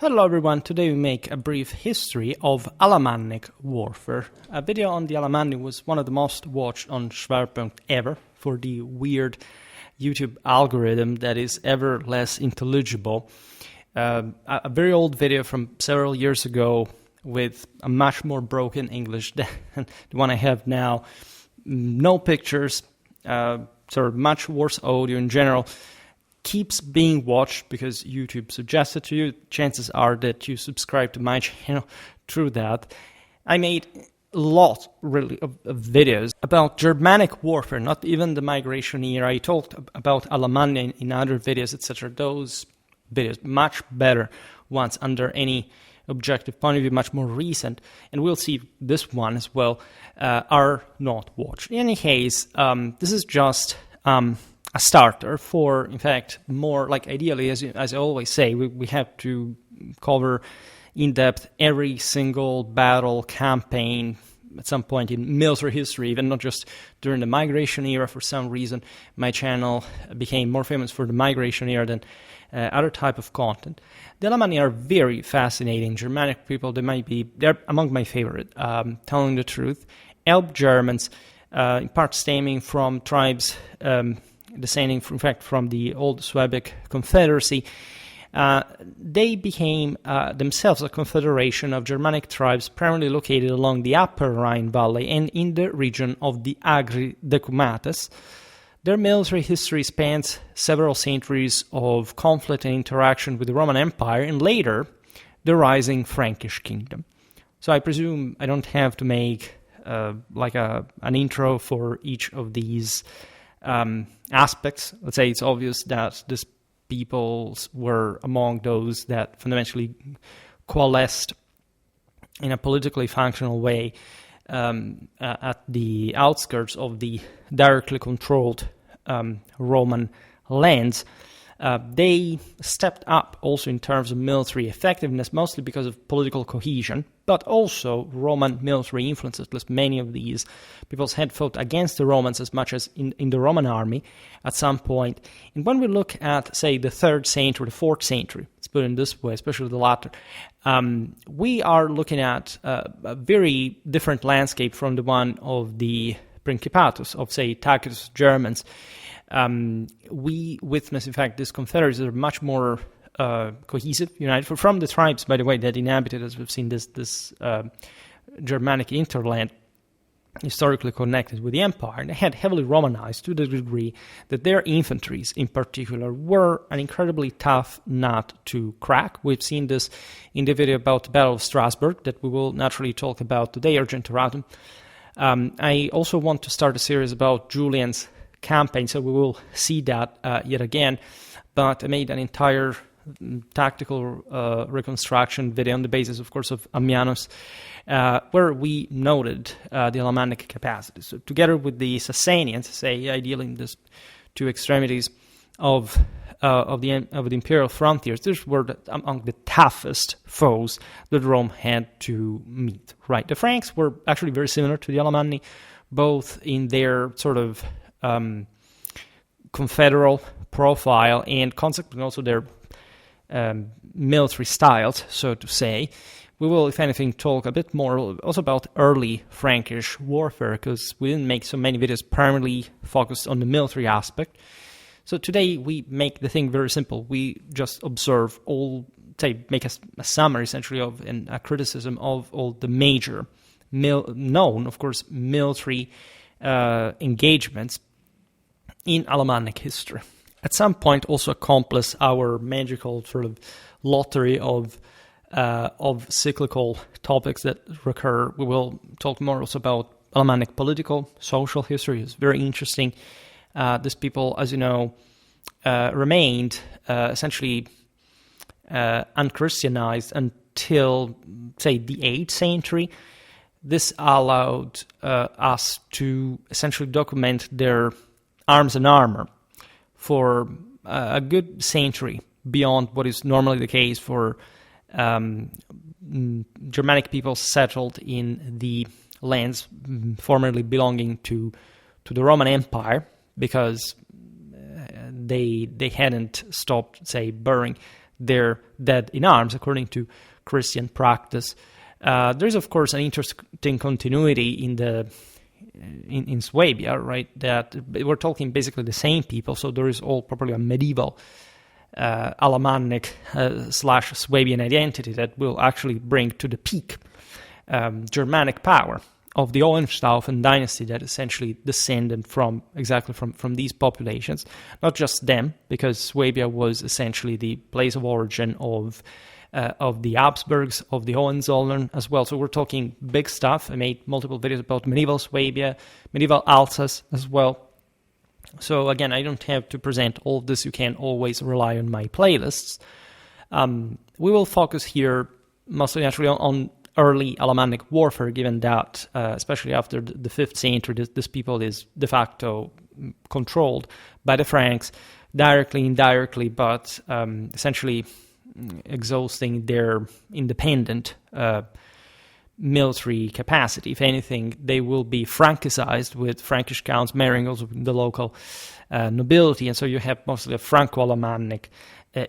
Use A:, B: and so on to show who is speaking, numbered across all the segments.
A: Hello everyone, today we make a brief history of Alamannic warfare. A video on the Alamanni was one of the most watched on Schwerpunkt ever for the weird YouTube algorithm that is ever less intelligible. A very old video from several years ago with a much more broken English than the one I have now. No pictures, sort of much worse audio in general. Keeps being watched because YouTube suggests it to you. Chances are that you subscribe to my channel through that. I made a lot, really, of videos about Germanic warfare, not even the migration era. I talked about Alamannia in other videos, etc. Those videos, much better ones under any objective point of view, much more recent, and we'll see this one as well, are not watched. In any case, this is just a starter for, in fact, more like ideally, as I always say, we have to cover in depth every single battle campaign at some point in military history, even not just during the migration era. For some reason, my channel became more famous for the migration era than other type of content. The Alamanni are very fascinating Germanic people. They're among my favorite, telling the truth. Elbe Germans, in part stemming from tribes descending, in fact, from the old Schwerpunkt Confederacy. They became themselves a confederation of Germanic tribes primarily located along the upper Rhine Valley and in the region of the Agri Decumates. Their military history spans several centuries of conflict and interaction with the Roman Empire and later the rising Frankish kingdom. So I presume I don't have to make an intro for each of these aspects. Let's say it's obvious that these peoples were among those that fundamentally coalesced in a politically functional way at the outskirts of the directly controlled Roman lands. They stepped up also in terms of military effectiveness, mostly because of political cohesion, but also Roman military influence. At least many of these peoples had fought against the Romans as much as in the Roman army at some point. And when we look at, say, the 3rd century, the 4th century, let's put it in this way, especially the latter, we are looking at a very different landscape from the one of the Principatus, of, say, Tacitus Germans. We witness, in fact, these confederacies are much more cohesive, united. From the tribes, by the way, that inhabited, as we've seen, this Germanic hinterland, historically connected with the empire, and they had heavily Romanized to the degree that their infantries, in particular, were an incredibly tough nut to crack. We've seen this in the video about the Battle of Strasbourg that we will naturally talk about today, Argenturatum. I also want to start a series about Julian's campaign, so we will see that yet again, but I made an entire tactical reconstruction video on the basis, of course, of Ammianus, where we noted the Alamannic capacity. So together with the Sasanians, say, ideally in these two extremities of the imperial frontiers, these were among the toughest foes that Rome had to meet. Right, the Franks were actually very similar to the Alamanni, both in their sort of confederal profile and consequently also their military styles, so to say. We will, if anything, talk a bit more also about early Frankish warfare, because we didn't make so many videos primarily focused on the military aspect. So today we make the thing very simple. We just observe make a summary essentially of and a criticism of all the major known, of course, military engagements in Alamannic history. At some point, also accomplish our magical sort of lottery of cyclical topics that recur. We will talk more also about Alamannic political, social history. It's very interesting. These people, as you know, remained essentially unchristianized until, say, the 8th century. This allowed us to essentially document their arms and armor for a good century beyond what is normally the case for Germanic people settled in the lands formerly belonging to the Roman Empire, because they hadn't stopped, say, burying their dead in arms, according to Christian practice. There's, of course, an interesting continuity in Swabia, right? That we're talking basically the same people, so there is all probably a medieval Alamannic slash Swabian identity that will actually bring to the peak Germanic power of the Hohenstaufen dynasty that essentially descended from these populations. Not just them, because Swabia was essentially the place of origin of the Habsburgs, of the Hohenzollern as well. So we're talking big stuff. I made multiple videos about medieval Swabia, medieval Alsace as well. So again, I don't have to present all of this. You can always rely on my playlists. We will focus here mostly naturally on early Alamannic warfare, given that, especially after the 5th century, this people is de facto controlled by the Franks, directly, indirectly, but essentially exhausting their independent military capacity. If anything, they will be Francicized, with Frankish counts marrying also the local nobility, and so you have mostly a Franco-Alamannic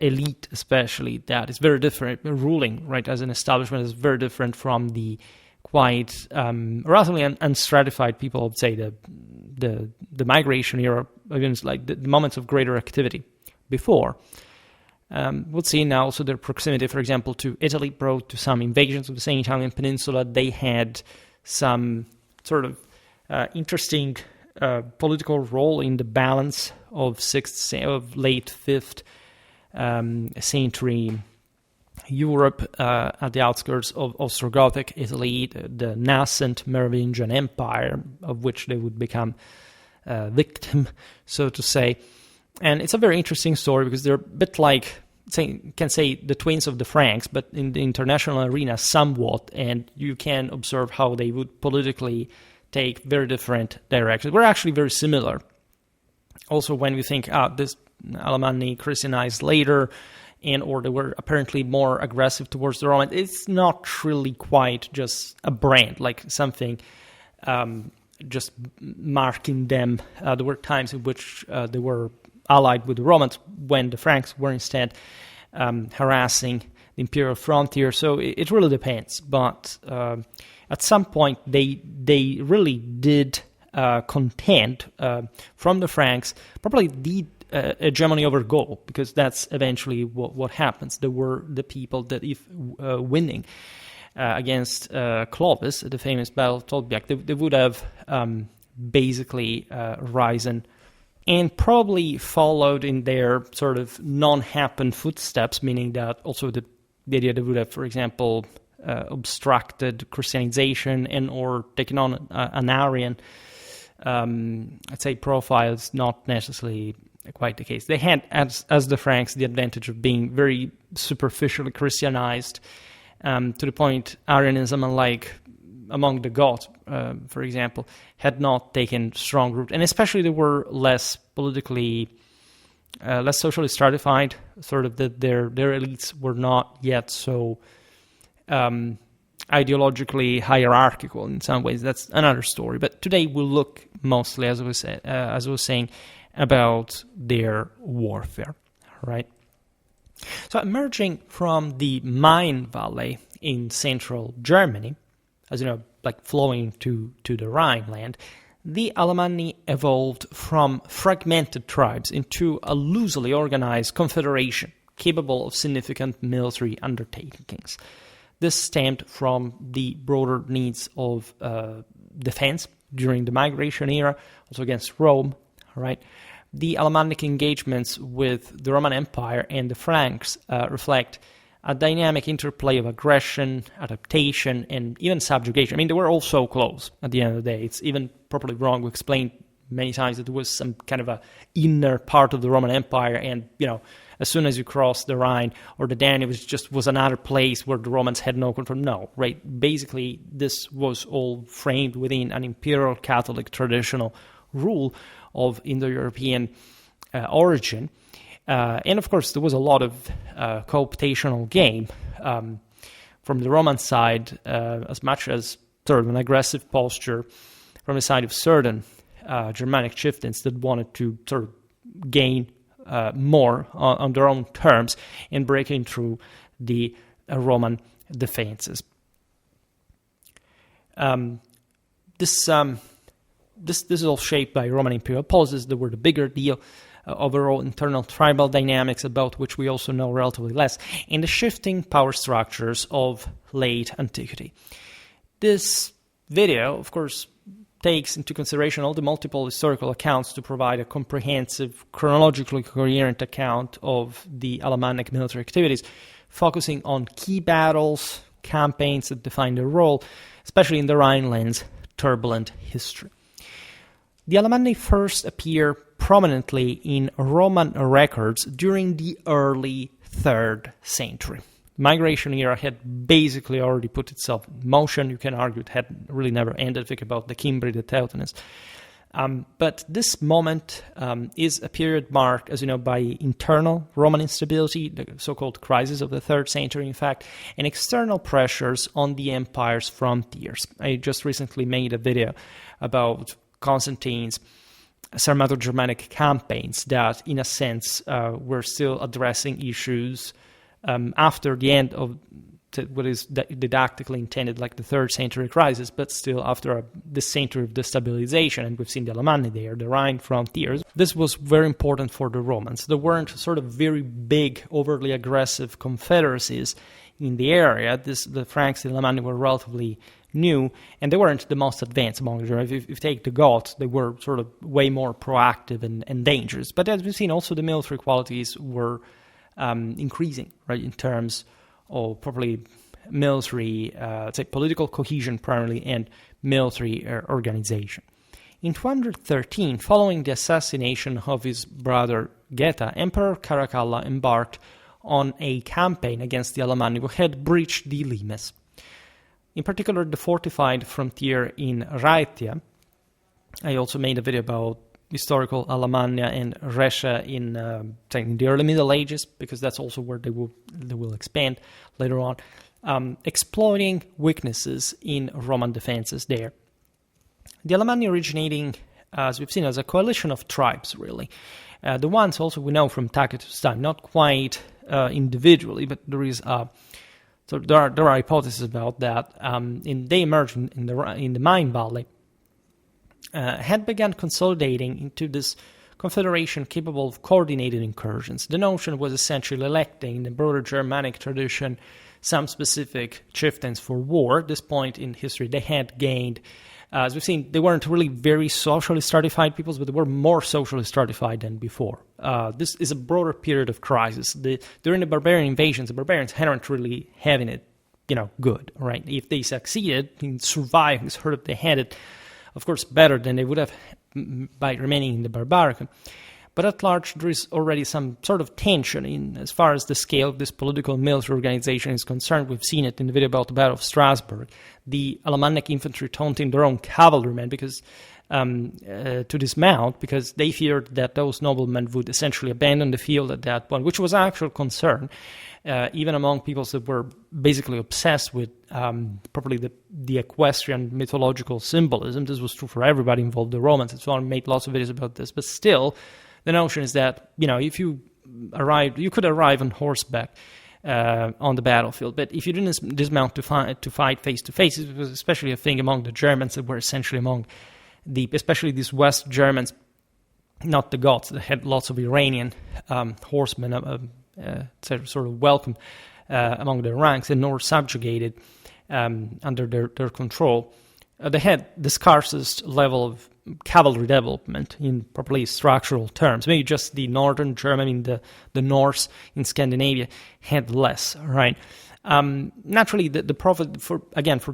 A: elite, especially, that is very different. Ruling, right, as an establishment is very different from the quite relatively unstratified people, I would say, the migration era, against like the moments of greater activity before. We'll see now also their proximity, for example, to Italy brought to some invasions of the same Italian peninsula. They had some sort of interesting political role in the balance of late 5th century Europe at the outskirts of Ostrogothic Italy, the nascent Merovingian Empire, of which they would become victim, so to say. And it's a very interesting story because they're a bit like, can say, the twins of the Franks, but in the international arena somewhat, and you can observe how they would politically take very different directions. We're actually very similar. Also, when we think, this Alemanni Christianized later, or they were apparently more aggressive towards the Romans, it's not really quite just a brand, like something just marking them. There were times in which they were allied with the Romans when the Franks were instead harassing the imperial frontier. So it really depends. But at some point, they really did contend from the Franks, probably the hegemony over Gaul, because that's eventually what happens. There were the people that, if winning against Clovis at the famous Battle of Tolbiac, they would have basically risen and probably followed in their sort of non-happen footsteps, meaning that also the idea they would have, for example, obstructed Christianization and or taken on an Arian, I'd say, profile is not necessarily quite the case. They had, as the Franks, the advantage of being very superficially Christianized, to the point Arianism, unlike among the Goths, for example, had not taken strong root, and especially they were less politically, less socially stratified. Sort of their elites were not yet so ideologically hierarchical in some ways. That's another story. But today we'll look mostly, as I was saying, about their warfare. Right. So emerging from the Main Valley in central Germany, as you know, like flowing to the Rhineland, the Alamanni evolved from fragmented tribes into a loosely organized confederation capable of significant military undertakings. This stemmed from the broader needs of defense during the migration era, also against Rome, right? The Alamannic engagements with the Roman Empire and the Franks reflect a dynamic interplay of aggression, adaptation, and even subjugation. I mean, they were all so close at the end of the day. It's even probably wrong to explain many times that there was some kind of a inner part of the Roman Empire, and, you know, as soon as you cross the Rhine or the Danube, it was another place where the Romans had no control. No, right? Basically, this was all framed within an imperial Catholic traditional rule of Indo-European origin. And of course, there was a lot of cooptational game from the Roman side, as much as sort of an aggressive posture from the side of certain Germanic chieftains that wanted to sort of gain more on their own terms in breaking through the Roman defenses. This is all shaped by Roman imperial policies that were the bigger deal, overall internal tribal dynamics about which we also know relatively less, and the shifting power structures of late antiquity. This video, of course, takes into consideration all the multiple historical accounts to provide a comprehensive, chronologically coherent account of the Alamannic military activities, focusing on key battles, campaigns that define their role, especially in the Rhineland's turbulent history. The Alamanni first appear prominently in Roman records during the early 3rd century. The migration era had basically already put itself in motion. You can argue it had really never ended. Think about the Cimbri, the Teutons. But this moment is a period marked, as you know, by internal Roman instability, the so-called crisis of the 3rd century, in fact, and external pressures on the empire's frontiers. I just recently made a video about Constantine's Sarmato-Germanic campaigns that, in a sense, were still addressing issues after the end of what is didactically intended like the 3rd century crisis, but still after the century of destabilization, and we've seen the Alamanni there, the Rhine frontiers. This was very important for the Romans. There weren't sort of very big, overly aggressive confederacies in the area. The Franks and the Alamanni were relatively new, and they weren't the most advanced among the Germans. If you take the Goths, they were sort of way more proactive and dangerous. But as we've seen, also the military qualities were increasing, right, in terms of probably military, political cohesion primarily, and military organization. In 213, following the assassination of his brother Geta, Emperor Caracalla embarked on a campaign against the Alamanni who had breached the limes. In particular, the fortified frontier in Raetia. I also made a video about historical Alamannia and Resha in the early Middle Ages, because that's also where they will expand later on, exploiting weaknesses in Roman defenses there. The Alamanni originating, as we've seen, as a coalition of tribes, really. The ones also we know from Tacitus' time, not quite individually, but there is so there are hypotheses about that. And they emerged in the Main Valley. Had begun consolidating into this confederation capable of coordinated incursions. The notion was essentially electing, in the broader Germanic tradition, some specific chieftains for war. At this point in history, they had gained, as we've seen, they weren't really very socially stratified peoples, but they were more socially stratified than before. This is a broader period of crisis. During the barbarian invasions, the barbarians hadn't really having it, good, right? If they succeeded in surviving, sort of, they had it, of course, better than they would have by remaining in the Barbaricum. But at large, there is already some sort of tension in as far as the scale of this political military organization is concerned. We've seen it in the video about the Battle of Strasbourg. The Alamannic infantry taunting their own cavalrymen because to dismount, because they feared that those noblemen would essentially abandon the field at that point, which was an actual concern, even among peoples that were basically obsessed with probably the equestrian mythological symbolism. This was true for everybody involved, the Romans and so on. Made lots of videos about this, but still, the notion is that, if you could arrive on horseback on the battlefield, but if you didn't dismount to fight face to face, it was especially a thing among the Germans that were essentially among especially these West Germans, not the Goths, that had lots of Iranian horsemen, sort of welcome among their ranks and nor subjugated under their control. They had the scarcest level of cavalry development in properly structural terms. Maybe just the northern German in the Norse in Scandinavia had less, right? Naturally, the profit for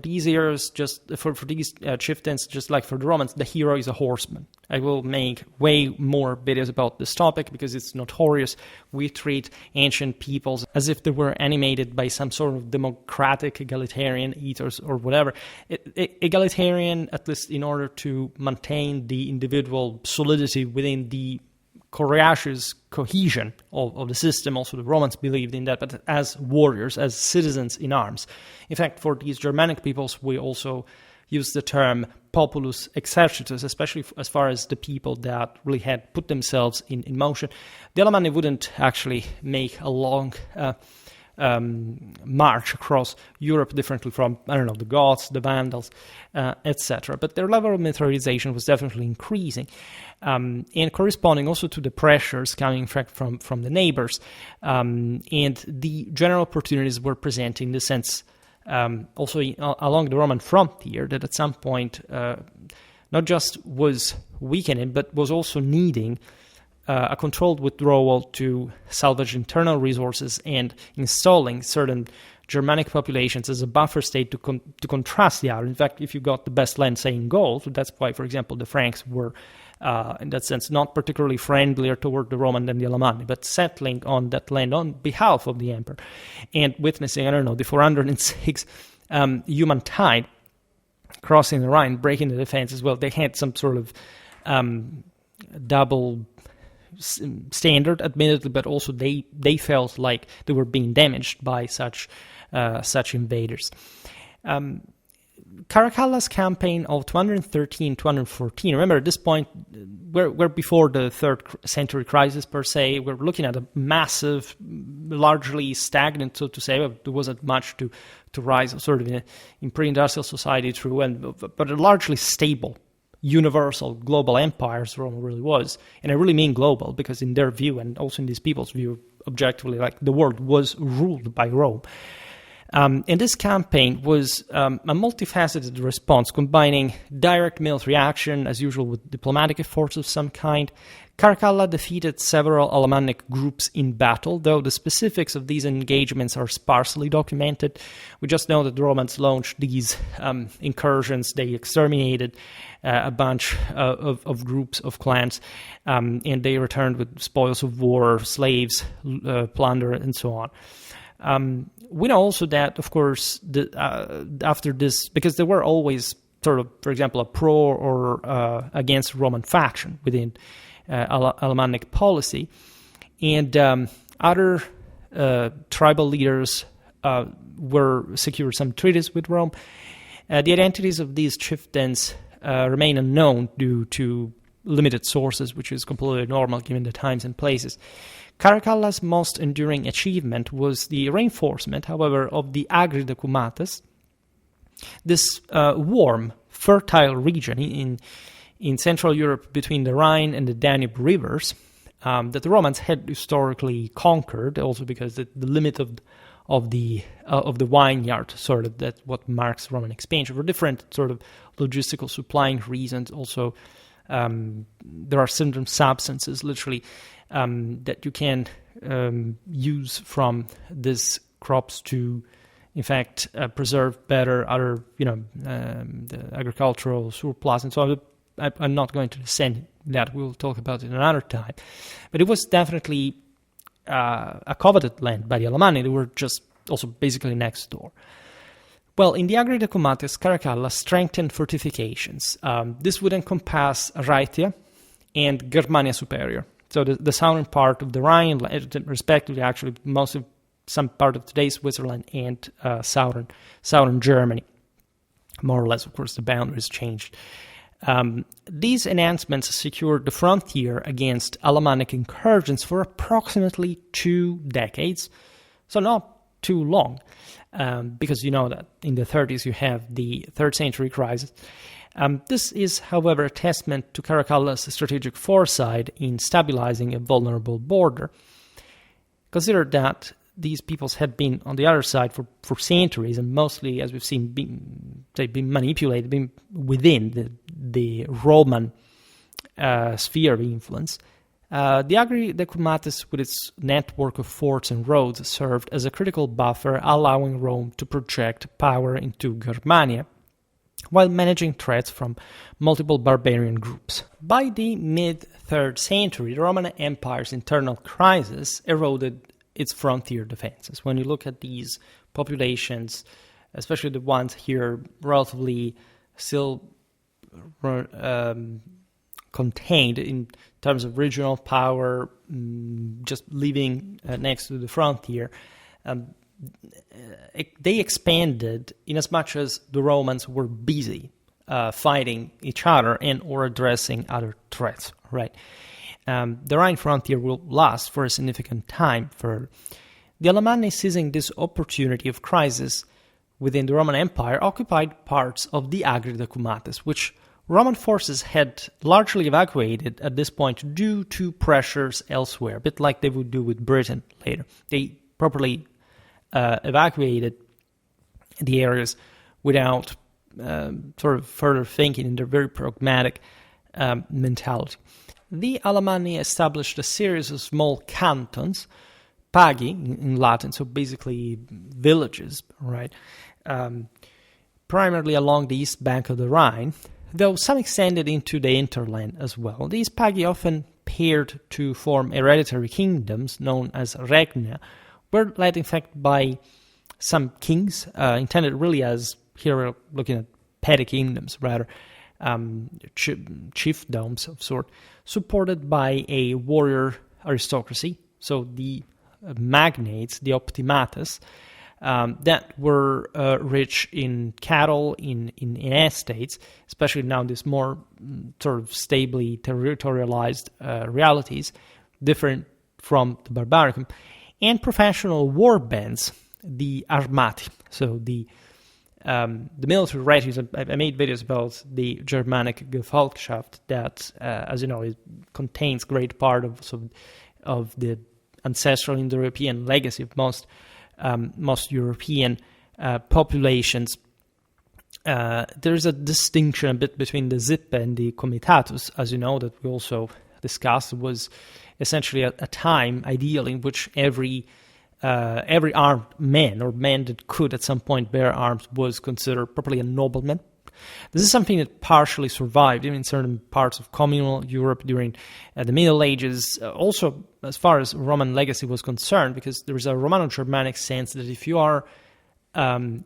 A: these eras, just for these chieftains, just like for the Romans, the hero is a horseman. I will make way more videos about this topic because it's notorious. We treat ancient peoples as if they were animated by some sort of democratic egalitarian ethos or whatever. Egalitarian, at least in order to maintain the individual solidity within the Coriaceous cohesion of the system. Also, the Romans believed in that, but as warriors, as citizens in arms. In fact, for these Germanic peoples, we also, use the term populus exercitus, especially as far as the people that really had put themselves in motion. The Alemanni wouldn't actually make a long march across Europe differently from, the Goths, the Vandals, etc. But their level of militarization was definitely increasing, and corresponding also to the pressures coming from the neighbors, and the general opportunities were presenting in the sense also along the Roman frontier that at some point not just was weakening, but was also needing a controlled withdrawal to salvage internal resources and installing certain Germanic populations as a buffer state to contrast the other. In fact, if you got the best land, say in Gaul, that's why, for example, the Franks were, in that sense, not particularly friendlier toward the Roman than the Alemanni, but settling on that land on behalf of the emperor and witnessing, the 406 human tide crossing the Rhine, breaking the defense as well. They had some sort of double standard, admittedly, but also they felt like they were being damaged by such invaders. Caracalla's campaign of 213-214, remember at this point, we're before the 3rd century crisis per se, we're looking at a massive, largely stagnant, so to say, there wasn't much to rise sort of in pre-industrial society through, but a largely stable universal global empire as Rome really was. And I really mean global, because in their view, and also in these people's view, objectively, like the world was ruled by Rome. And this campaign was a multifaceted response, combining direct military action, as usual, with diplomatic efforts of some kind. Caracalla defeated several Alamannic groups in battle, though the specifics of these engagements are sparsely documented. We just know that the Romans launched these incursions. They exterminated a bunch of groups, of clans, and they returned with spoils of war, slaves, plunder, and so on. We know also that, of course, after this, because there were always sort of, for example, a pro or against Roman faction within Alamannic policy, and other tribal leaders were secured some treaties with Rome. The identities of these chieftains remain unknown due to limited sources, which is completely normal given the times and places. Caracalla's most enduring achievement was the reinforcement, however, of the Agri de Cumates, this warm, fertile region in Central Europe between the Rhine and the Danube rivers that the Romans had historically conquered, also because the limit of the vineyard, sort of, that's what marks Roman expansion, for different sort of logistical supplying reasons. Also, there are certain substances, literally, that you can use from these crops to, in fact, preserve better other, the agricultural surplus and so on. I'm not going to descend that. We'll talk about it another time. But it was definitely a coveted land by the Alamanni. They were just also basically next door. Well, in the Agri de Cumates, Caracalla strengthened fortifications. This would encompass Raetia and Germania Superior. So the southern part of the Rhine, respectively, actually, most of some part of today's Switzerland and southern Germany. More or less, of course, the boundaries changed. These enhancements secured the frontier against Alamannic incursions for approximately 2 decades, so not too long, because you know that in the 30s you have the 3rd century crisis. This is, however, a testament to Caracalla's strategic foresight in stabilizing a vulnerable border. Consider that these peoples had been on the other side for centuries, and mostly, as we've seen, been manipulated, been within the Roman sphere of influence. The Agri de Cumates, with its network of forts and roads, served as a critical buffer, allowing Rome to project power into Germania, while managing threats from multiple barbarian groups. By the mid-3rd century, the Roman Empire's internal crisis eroded its frontier defenses. When you look at these populations, especially the ones here relatively still contained in terms of regional power, just living next to the frontier, they expanded in as much as the Romans were busy fighting each other and or addressing other threats, right? The Rhine frontier will last for a significant time further. The Alamanni, seizing this opportunity of crisis within the Roman Empire, occupied parts of the Agri Cumates, which Roman forces had largely evacuated at this point due to pressures elsewhere, a bit like they would do with Britain later. They properly evacuated the areas without sort of further thinking in their very pragmatic mentality. The Alamanni established a series of small cantons, pagi in Latin, so basically villages, right? Primarily along the east bank of the Rhine, though some extended into the hinterland as well. These pagi, often paired to form hereditary kingdoms known as regna, were led in fact by some kings, intended really as, here we're looking at petty kingdoms rather, chiefdoms of sort, supported by a warrior aristocracy, so the magnates, the optimates, that were rich in cattle, in estates, especially now these more sort of stably territorialized realities, different from the Barbaricum, and professional war bands, the armati, so the military regiments. I made videos about the Germanic Gefolgschaft that, as you know, it contains great part of the ancestral Indo-European legacy of most European populations. There's a distinction a bit between the Zippe and the Comitatus, as you know, that we also discussed. It was essentially a time, ideally, in which every armed man or man that could at some point bear arms was considered properly a nobleman. This is something that partially survived even in certain parts of communal Europe during the Middle Ages, also as far as Roman legacy was concerned, because there is a Romano-Germanic sense that if you are armed,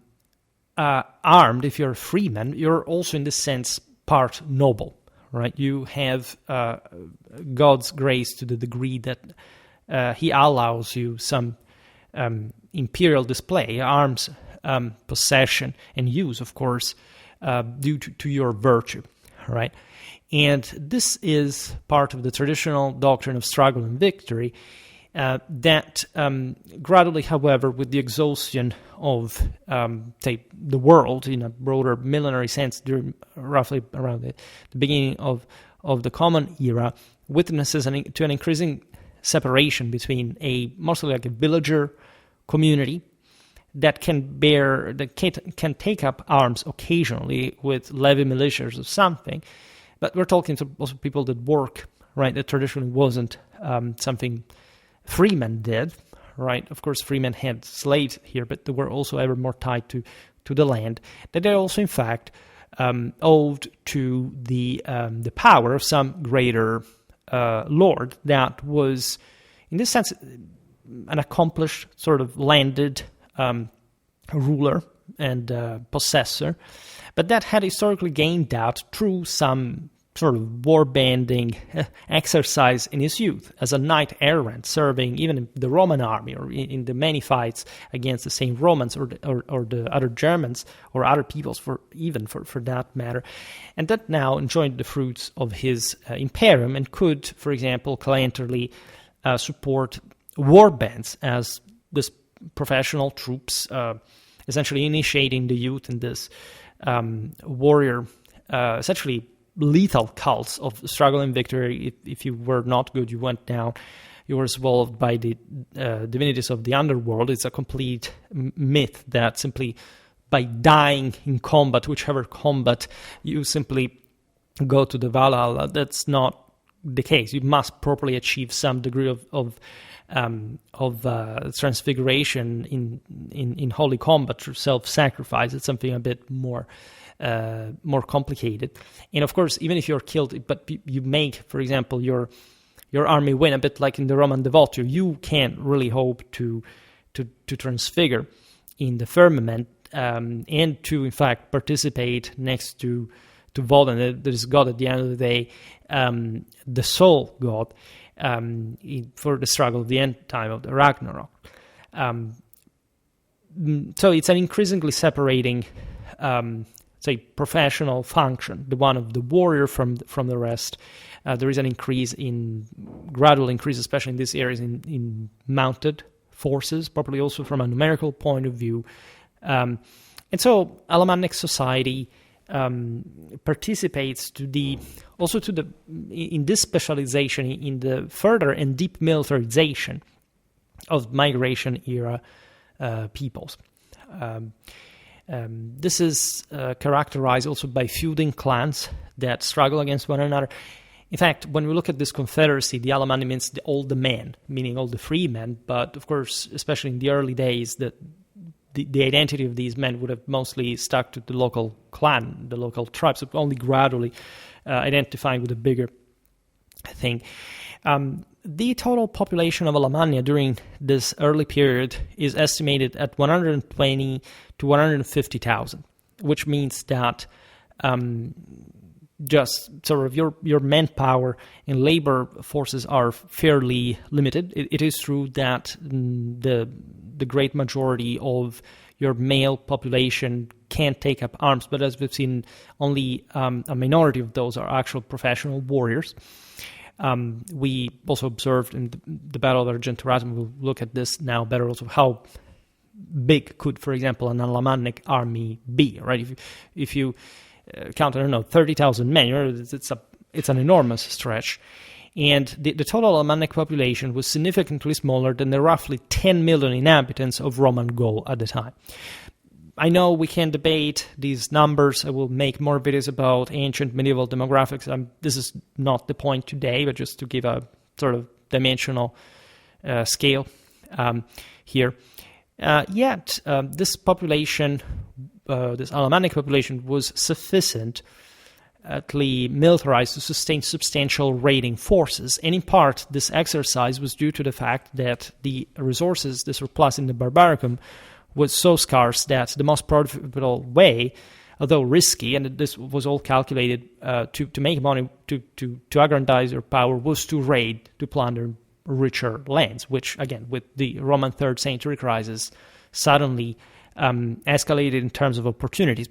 A: if you're a freeman, you're also in this sense part noble, right? You have God's grace to the degree that he allows you some imperial display, arms possession and use, of course, due to your virtue, right? And this is part of the traditional doctrine of struggle and victory that gradually, however, with the exhaustion of, say, the world in a broader millenary sense, during roughly around the beginning of the Common Era, witnesses to an increasing separation between mostly like a villager community that can take up arms occasionally with levy militias or something, but we're talking to also people that work, right? That traditionally wasn't something freemen did, right? Of course, freemen had slaves here, but they were also ever more tied to the land. That they also, in fact, owed to the power of some greater lord that was, in this sense, an accomplished sort of landed ruler and possessor, but that had historically gained that through some sort of war-banding exercise in his youth as a knight-errant, serving even in the Roman army or in the many fights against the same Romans or the other Germans or other peoples for that matter, and that now enjoyed the fruits of his imperium and could, for example, clienterly support war bands as this professional troops, essentially initiating the youth in this warrior, essentially lethal cults of struggle and victory. If you were not good, you went down. You were swallowed by the divinities of the underworld. It's a complete myth that simply by dying in combat, whichever combat, you simply go to the Valhalla. That's not the case. You must properly achieve some degree of transfiguration in holy combat through self-sacrifice. It's something a bit more complicated. And of course, even if you're killed, but you make, for example, your army win, a bit like in the Roman Devotio, you can't really hope to transfigure in the firmament and to, in fact, participate next to Woden, that is God at the end of the day, the sole God, for the struggle of the end time of the Ragnarok. So it's an increasingly separating say, professional function, the one of the warrior from the rest. There is an gradual increase, especially in these areas, in mounted forces, probably also from a numerical point of view. And so Alamannic society participates in this specialization, in the further and deep militarization of migration era peoples. This is characterized also by feuding clans that struggle against one another. In fact, when we look at this confederacy, the Alamanni means all the men, meaning all the free men. But of course, especially in the early days, the identity of these men would have mostly stuck to the local clan, the local tribes, only gradually identifying with a bigger thing. The total population of Alamannia during this early period is estimated at 120 to 150,000, which means that just sort of your manpower and labor forces are fairly limited. It is true that the great majority of your male population can take up arms, but as we've seen, only a minority of those are actual professional warriors. We also observed in the Battle of Argentoratum, we'll look at this now better also, how big could, for example, an Alamannic army be, right? If you count, 30,000 men, it's an enormous stretch. And the total Alamannic population was significantly smaller than the roughly 10 million inhabitants of Roman Gaul at the time. I know we can debate these numbers. I will make more videos about ancient medieval demographics. This is not the point today, but just to give a sort of dimensional scale here. Yet, this population, this Alamannic population, was sufficiently militarized to sustain substantial raiding forces. And in part, this exercise was due to the fact that the resources, the surplus in the Barbaricum, was so scarce that the most profitable way, although risky, and this was all calculated to make money, to aggrandize your power, was to raid, to plunder richer lands, which, again, with the Roman 3rd century crisis, suddenly escalated in terms of opportunities,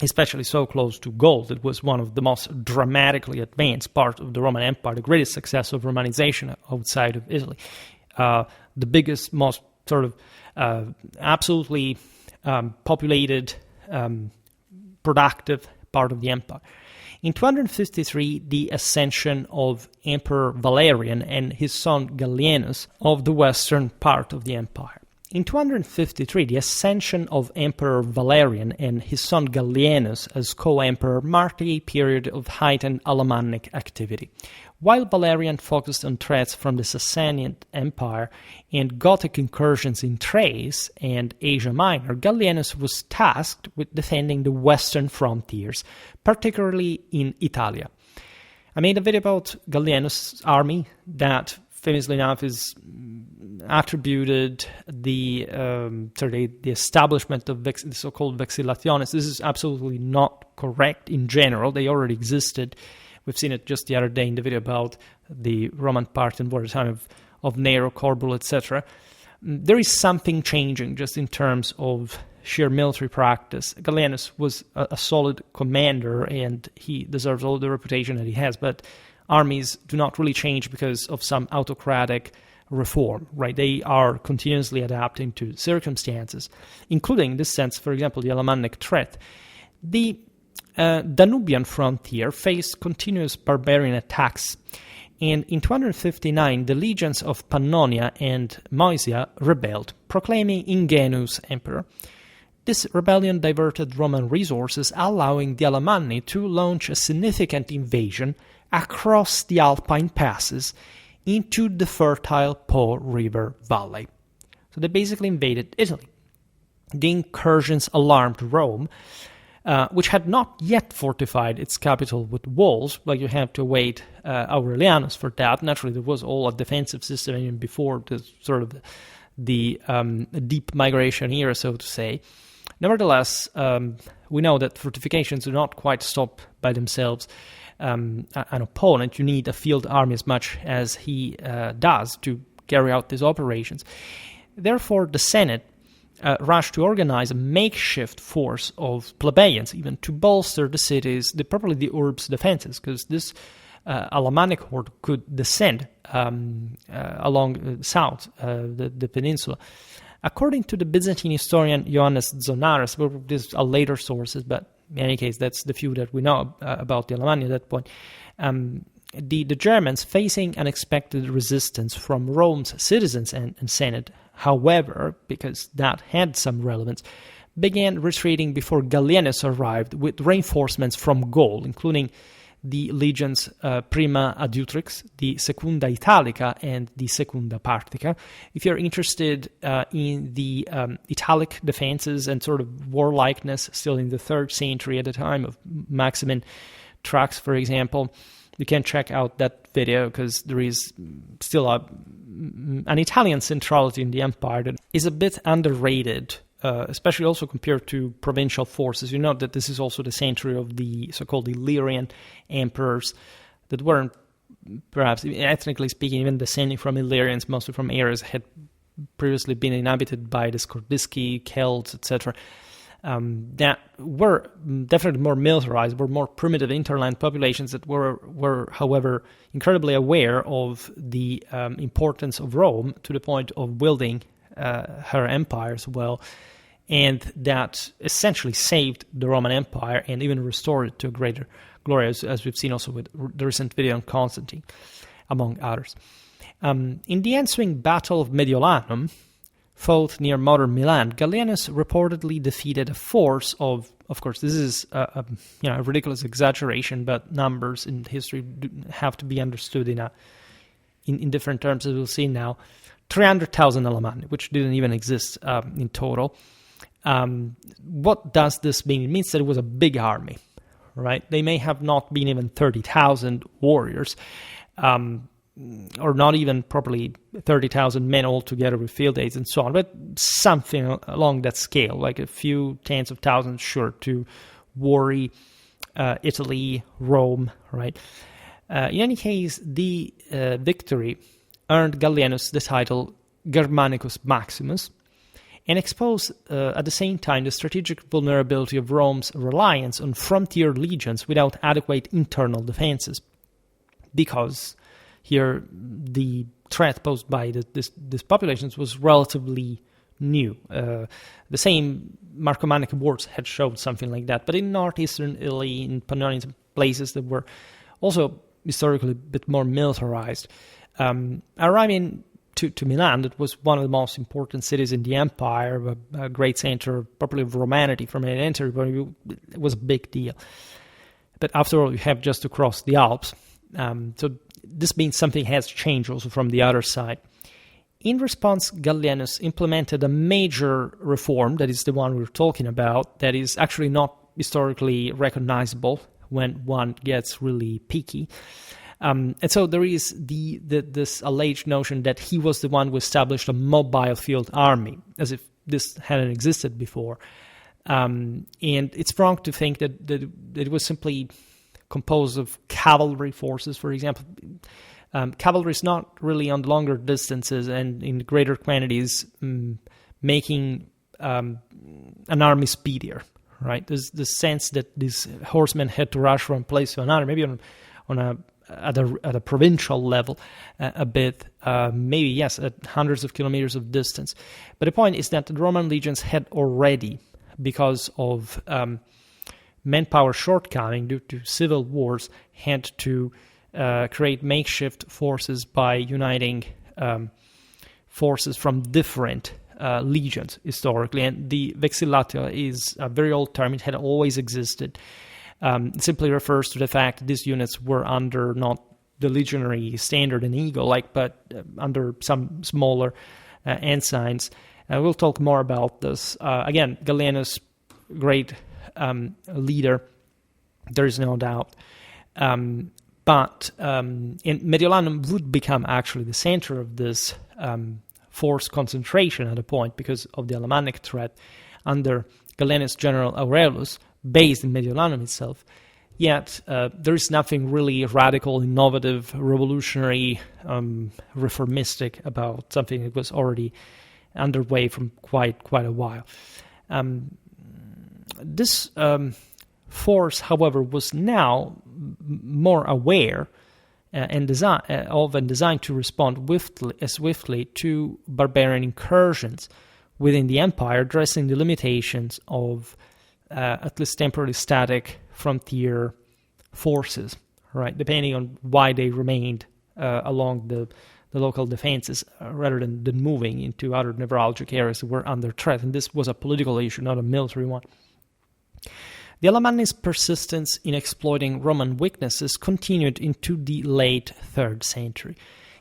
A: especially so close to Gaul. It was one of the most dramatically advanced parts of the Roman Empire, the greatest success of Romanization outside of Italy. The biggest, most sort of absolutely populated, productive part of the empire. In 253, the ascension of Emperor Valerian and his son Gallienus of the western part of the empire. In 253, the ascension of Emperor Valerian and his son Gallienus as co-emperor marked a period of heightened Alamannic activity. While Valerian focused on threats from the Sasanian Empire and Gothic incursions in Thrace and Asia Minor, Gallienus was tasked with defending the western frontiers, particularly in Italia. I made a video about Gallienus' army that, famously enough, is attributed the establishment of the so-called vexillationes. This is absolutely not correct in general. They already existed. We've seen it just the other day in the video about the Roman part in war time of Nero, Corbulo, etc. There is something changing just in terms of sheer military practice. Gallienus was a solid commander, and he deserves all the reputation that he has, but armies do not really change because of some autocratic reform, right? They are continuously adapting to circumstances, including, in this sense, for example, the Alamannic threat. The Danubian frontier faced continuous barbarian attacks, and in 259 the legions of Pannonia and Moesia rebelled, proclaiming Ingenuus emperor. This rebellion diverted Roman resources, allowing the Alamanni to launch a significant invasion across the Alpine passes into the fertile Po River valley. So they basically invaded Italy. The incursions alarmed Rome, which had not yet fortified its capital with walls, but you have to await Aurelianus for that. Naturally, there was all a defensive system even before the sort of the deep migration era, so to say. Nevertheless, we know that fortifications do not quite stop by themselves. An opponent, you need a field army as much as he does to carry out these operations. Therefore, the Senate rushed to organize a makeshift force of plebeians, even to bolster the cities, probably the urbs' defenses, because this Alamannic horde could descend along south, the peninsula. According to the Byzantine historian Ioannis Zonaras, these are later sources, but in any case, that's the few that we know about the Alamanni at that point. The Germans, facing unexpected resistance from Rome's citizens and Senate, however, because that had some relevance, began retreating before Gallienus arrived with reinforcements from Gaul, including the legions Prima Adjutrix, the Secunda Italica, and the Secunda Partica. If you're interested in the Italic defenses and sort of warlikeness still in the 3rd century at the time of Maximin Thrax, for example, you can check out that video because there is still an Italian centrality in the empire that is a bit underrated, especially also compared to provincial forces. You know that this is also the century of the so-called Illyrian emperors that weren't, perhaps ethnically speaking, even descending from Illyrians, mostly from areas that had previously been inhabited by the Skordiski, Celts, etc., that were definitely more militarized, were more primitive interland populations that were, however, incredibly aware of the importance of Rome to the point of wielding her empire as well, and that essentially saved the Roman Empire and even restored it to a greater glory, as we've seen also with the recent video on Constantine, among others. In the ensuing Battle of Mediolanum, fought near modern Milan, Gallienus reportedly defeated a force of course, this is a ridiculous exaggeration, but numbers in history have to be understood in different terms, as we'll see now. 300,000 Alamanni, which didn't even exist in total. What does this mean? It means that it was a big army, right? They may have not been even 30,000 warriors, or not even probably 30,000 men altogether with field aids and so on, but something along that scale, like a few tens of thousands, sure, to worry Italy, Rome, right? In any case, the victory earned Gallienus the title Germanicus Maximus, and exposed at the same time the strategic vulnerability of Rome's reliance on frontier legions without adequate internal defenses, because here the threat posed by these populations was relatively new. The same Marcomannic wars had showed something like that, but in northeastern Italy, in Pannonian places that were also historically a bit more militarized. Arriving to Milan, that was one of the most important cities in the empire, a great center probably of Romanity from an entry point of view. It was a big deal. But after all, you have just to cross the Alps. So this means something has changed also from the other side. In response, Gallienus implemented a major reform, that is the one we're talking about, that is actually not historically recognizable when one gets really picky. And so there is this alleged notion that he was the one who established a mobile field army, as if this hadn't existed before. And it's wrong to think that it was simply composed of cavalry forces, for example. Cavalry is not really on longer distances and in greater quantities making an army speedier, right? There's the sense that these horsemen had to rush from place to another, maybe at a provincial level a bit, maybe, yes, at hundreds of kilometers of distance. But the point is that the Roman legions had already, because of manpower shortcoming due to civil wars, had to create makeshift forces by uniting forces from different legions historically. And the vexillata is a very old term. It had always existed. It simply refers to the fact that these units were under not the legionary standard and eagle, but under some smaller ensigns. We'll talk more about this. Again, Gallienus, great leader, there is no doubt. But Mediolanum would become actually the center of this force concentration at a point because of the Alamannic threat under Gallienus General Aurelius, based in Mediolanum itself. Yet there is nothing really radical, innovative, revolutionary, reformistic about something that was already underway from quite a while. This force, however, was now more aware and designed to respond swiftly to barbarian incursions within the empire, addressing the limitations of at least temporarily static frontier forces, right? Depending on why they remained along the local defenses rather than moving into other nevralgic areas that were under threat. And this was a political issue, not a military one. The Alamanni's persistence in exploiting Roman weaknesses continued into the late 3rd century.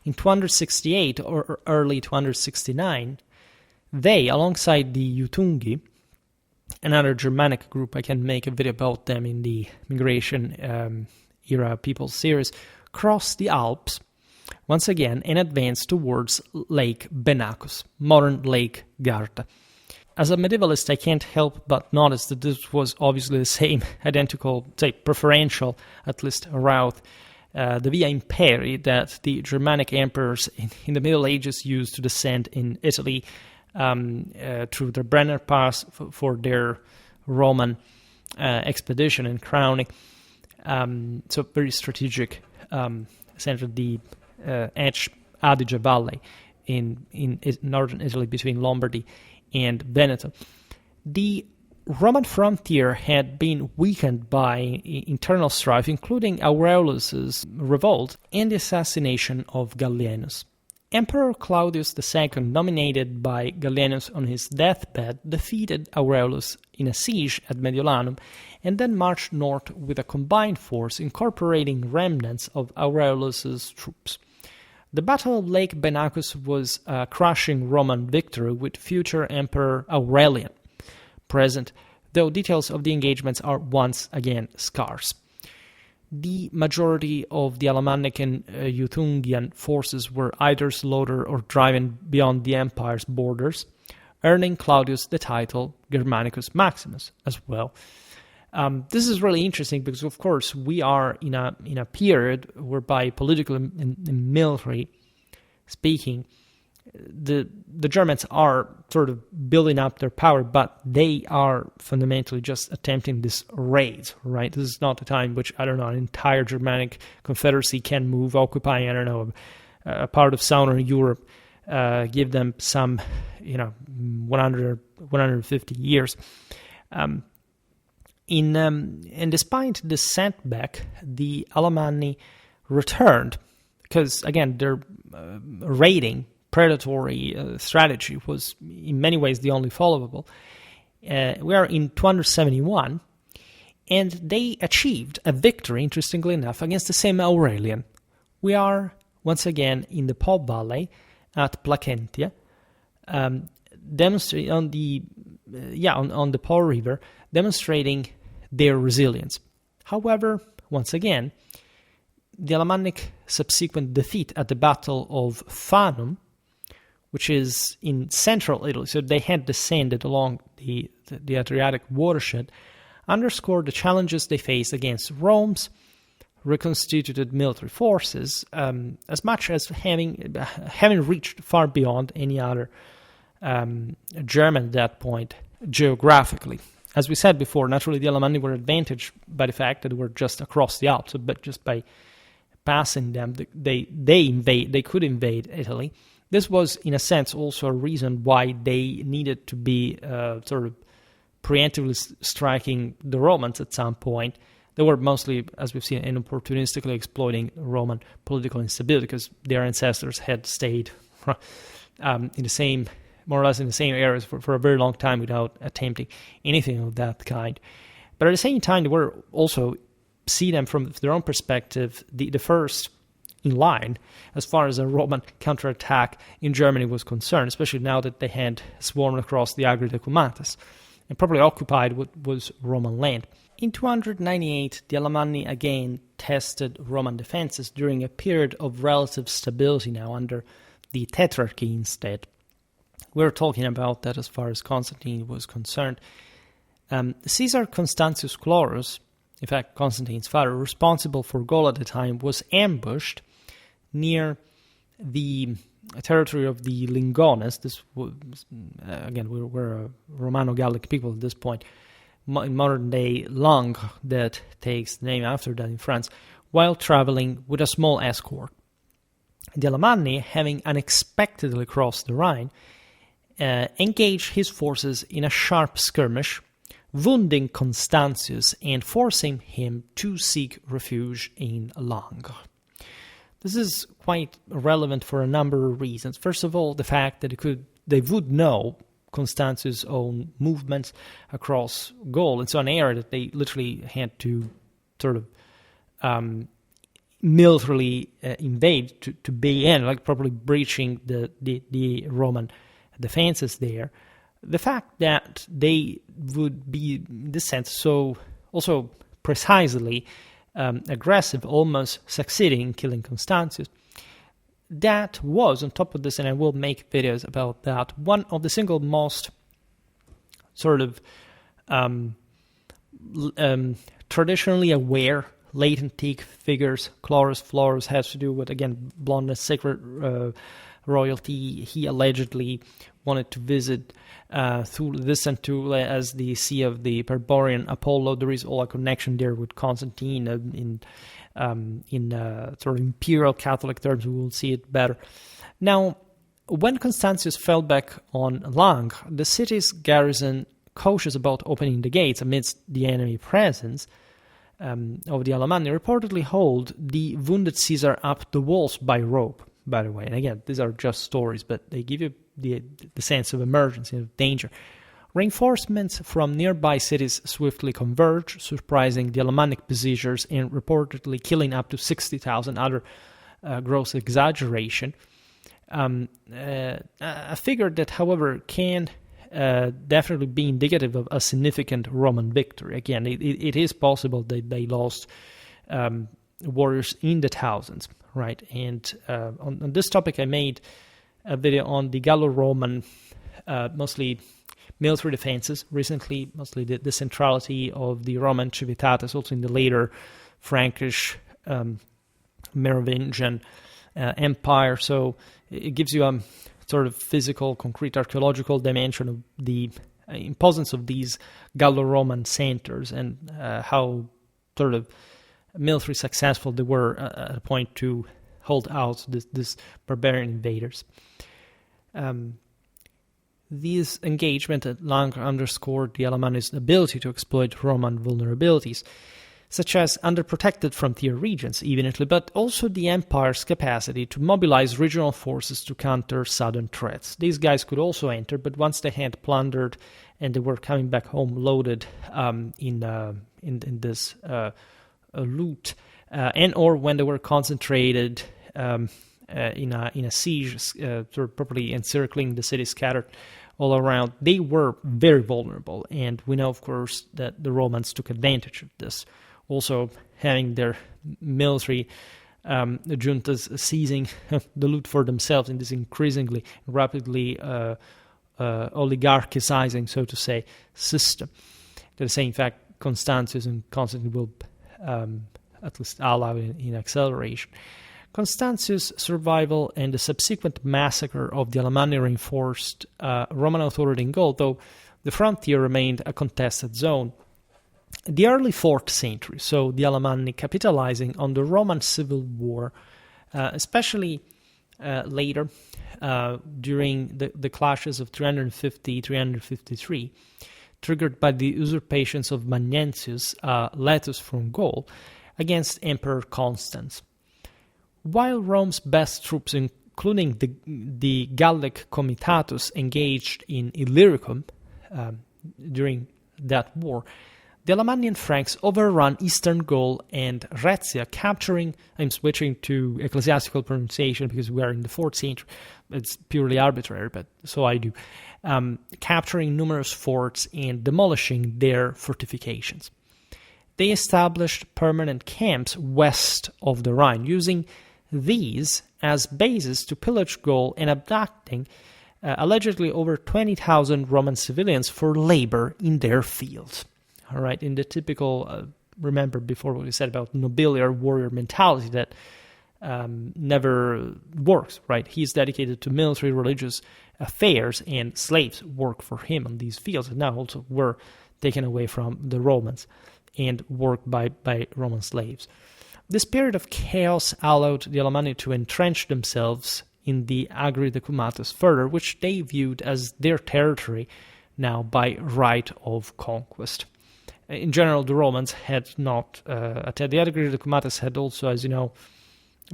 A: In 268 or early 269, they, alongside the Jutungi, another Germanic group, I can make a video about them in the Migration Era People series, crossed the Alps once again and advanced towards Lake Benacus, modern Lake Garda. As a medievalist, I can't help but notice that this was obviously the same identical, preferential, at least, route, the Via Imperii that the Germanic emperors in the Middle Ages used to descend in Italy through the Brenner Pass for their Roman expedition and crowning. So very strategic, essentially the Adige Valley in northern Italy between Lombardy and Veneto. The Roman frontier had been weakened by internal strife, including Aurelus's revolt and the assassination of Gallienus. Emperor Claudius II, nominated by Gallienus on his deathbed, defeated Aurelus in a siege at Mediolanum and then marched north with a combined force incorporating remnants of Aurelus's troops. The Battle of Lake Benacus was a crushing Roman victory with future Emperor Aurelian present, though details of the engagements are once again scarce. The majority of the Alamannic and Jutungian forces were either slaughtered or driven beyond the empire's borders, earning Claudius the title Germanicus Maximus as well. This is really interesting because, of course, we are in a period whereby, politically and military speaking, the Germans are sort of building up their power, but they are fundamentally just attempting this raid, right? This is not the time in which, I don't know, an entire Germanic confederacy can move, occupying, I don't know, a part of southern Europe, give them some, 150 years. And despite this setback, the Alamanni returned because, again, their raiding, predatory strategy was in many ways the only followable. We are in 271, and they achieved a victory, interestingly enough, against the same Aurelian. We are once again in the Po Valley at Placentia, demonstrating on the Po River, demonstrating their resilience. However, once again, the Alamannic subsequent defeat at the Battle of Fanum, which is in central Italy, so they had descended along the Adriatic watershed, underscored the challenges they faced against Rome's reconstituted military forces, as much as having reached far beyond any other German at that point geographically. As we said before, naturally the Alamanni were advantaged by the fact that they were just across the Alps, but just by passing them, they could invade Italy. This was, in a sense, also a reason why they needed to be sort of preemptively striking the Romans at some point. They were mostly, as we've seen, opportunistically exploiting Roman political instability because their ancestors had stayed in the same, more or less in the same areas for a very long time without attempting anything of that kind. But at the same time, they were also see them from their own perspective, the first in line as far as a Roman counterattack in Germany was concerned, especially now that they had swarmed across the Agri Decumates and probably occupied what was Roman land. In 298, the Alamanni again tested Roman defenses during a period of relative stability now under the Tetrarchy instead. We were talking about that as far as Constantine was concerned. Caesar Constantius Chlorus, in fact Constantine's father, responsible for Gaul at the time, was ambushed near the territory of the Lingones. This was, again, we're a Romano-Gallic people at this point, in modern-day Langres, that takes the name after that in France, while traveling with a small escort. The Alamanni, having unexpectedly crossed the Rhine, engaged his forces in a sharp skirmish, wounding Constantius and forcing him to seek refuge in Langres. This is quite relevant for a number of reasons. First of all, the fact that they would know Constantius' own movements across Gaul. It's an area that they literally had to sort of militarily invade to be in, like probably breaching the Roman defenses there. The fact that they would be, in this sense, so also precisely aggressive, almost succeeding in killing Constantius, that was, on top of this, and I will make videos about that, one of the single most sort of traditionally aware late antique figures. Chlorus Florus has to do with, again, blondness, sacred royalty. He allegedly wanted to visit this and Thule as the see of the Barbarian Apollo. There is all a connection there with Constantine in sort of imperial Catholic terms. We will see it better. Now, when Constantius fell back on Langres, the city's garrison, cautious about opening the gates amidst the enemy presence of the Alamanni, reportedly hauled the wounded Caesar up the walls by rope, by the way. And again, these are just stories, but they give you the sense of emergency, of danger. Reinforcements from nearby cities swiftly converged, surprising the Alamannic besiegers and reportedly killing up to 60,000, other gross exaggeration. A figure that, however, can definitely be indicative of a significant Roman victory. Again, it is possible that they lost warriors in the thousands, right? And on this topic, I made a video on the Gallo-Roman, mostly military defenses, recently, mostly the centrality of the Roman civitates, also in the later Frankish, Merovingian empire. So it gives you a sort of physical, concrete, archaeological dimension of the importance of these Gallo-Roman centers and how sort of military successful they were at a point to hold out this barbarian invaders. These engagement at Langres underscored the Alemanni's ability to exploit Roman vulnerabilities, such as underprotected frontier regions, evidently, but also the empire's capacity to mobilize regional forces to counter southern threats. These guys could also enter, but once they had plundered and they were coming back home loaded in this loot, and or when they were concentrated in a siege, sort of properly encircling the city, scattered all around, they were very vulnerable. And we know, of course, that the Romans took advantage of this. Also, having their military juntas seizing the loot for themselves in this increasingly rapidly oligarchizing, so to say, system. That is, in fact, Constantius and Constantine will at least allow in acceleration. Constantius' survival and the subsequent massacre of the Alamanni reinforced Roman authority in Gaul, though the frontier remained a contested zone. The early 4th century, so the Alamanni capitalizing on the Roman civil war, especially later during the clashes of 350-353, triggered by the usurpations of Magnentius Laetus from Gaul against Emperor Constans. While Rome's best troops, including the Gallic Comitatus, engaged in Illyricum during that war, the Alemannian Franks overrun eastern Gaul and Rhaetia, capturing, I'm switching to ecclesiastical pronunciation because we are in the 4th century, it's purely arbitrary, but so I do, capturing numerous forts and demolishing their fortifications. They established permanent camps west of the Rhine, using these as bases to pillage Gaul and abducting allegedly over 20,000 Roman civilians for labor in their fields. All right, in the typical, remember before what we said about nobiliar warrior mentality, that never works, right? He's dedicated to military, religious affairs, and slaves work for him on these fields, and now also were taken away from the Romans and worked by Roman slaves. This period of chaos allowed the Alamanni to entrench themselves in the Agri Decumates further, which they viewed as their territory now by right of conquest. In general, the Romans had not, the Agri Decumates had also, as you know,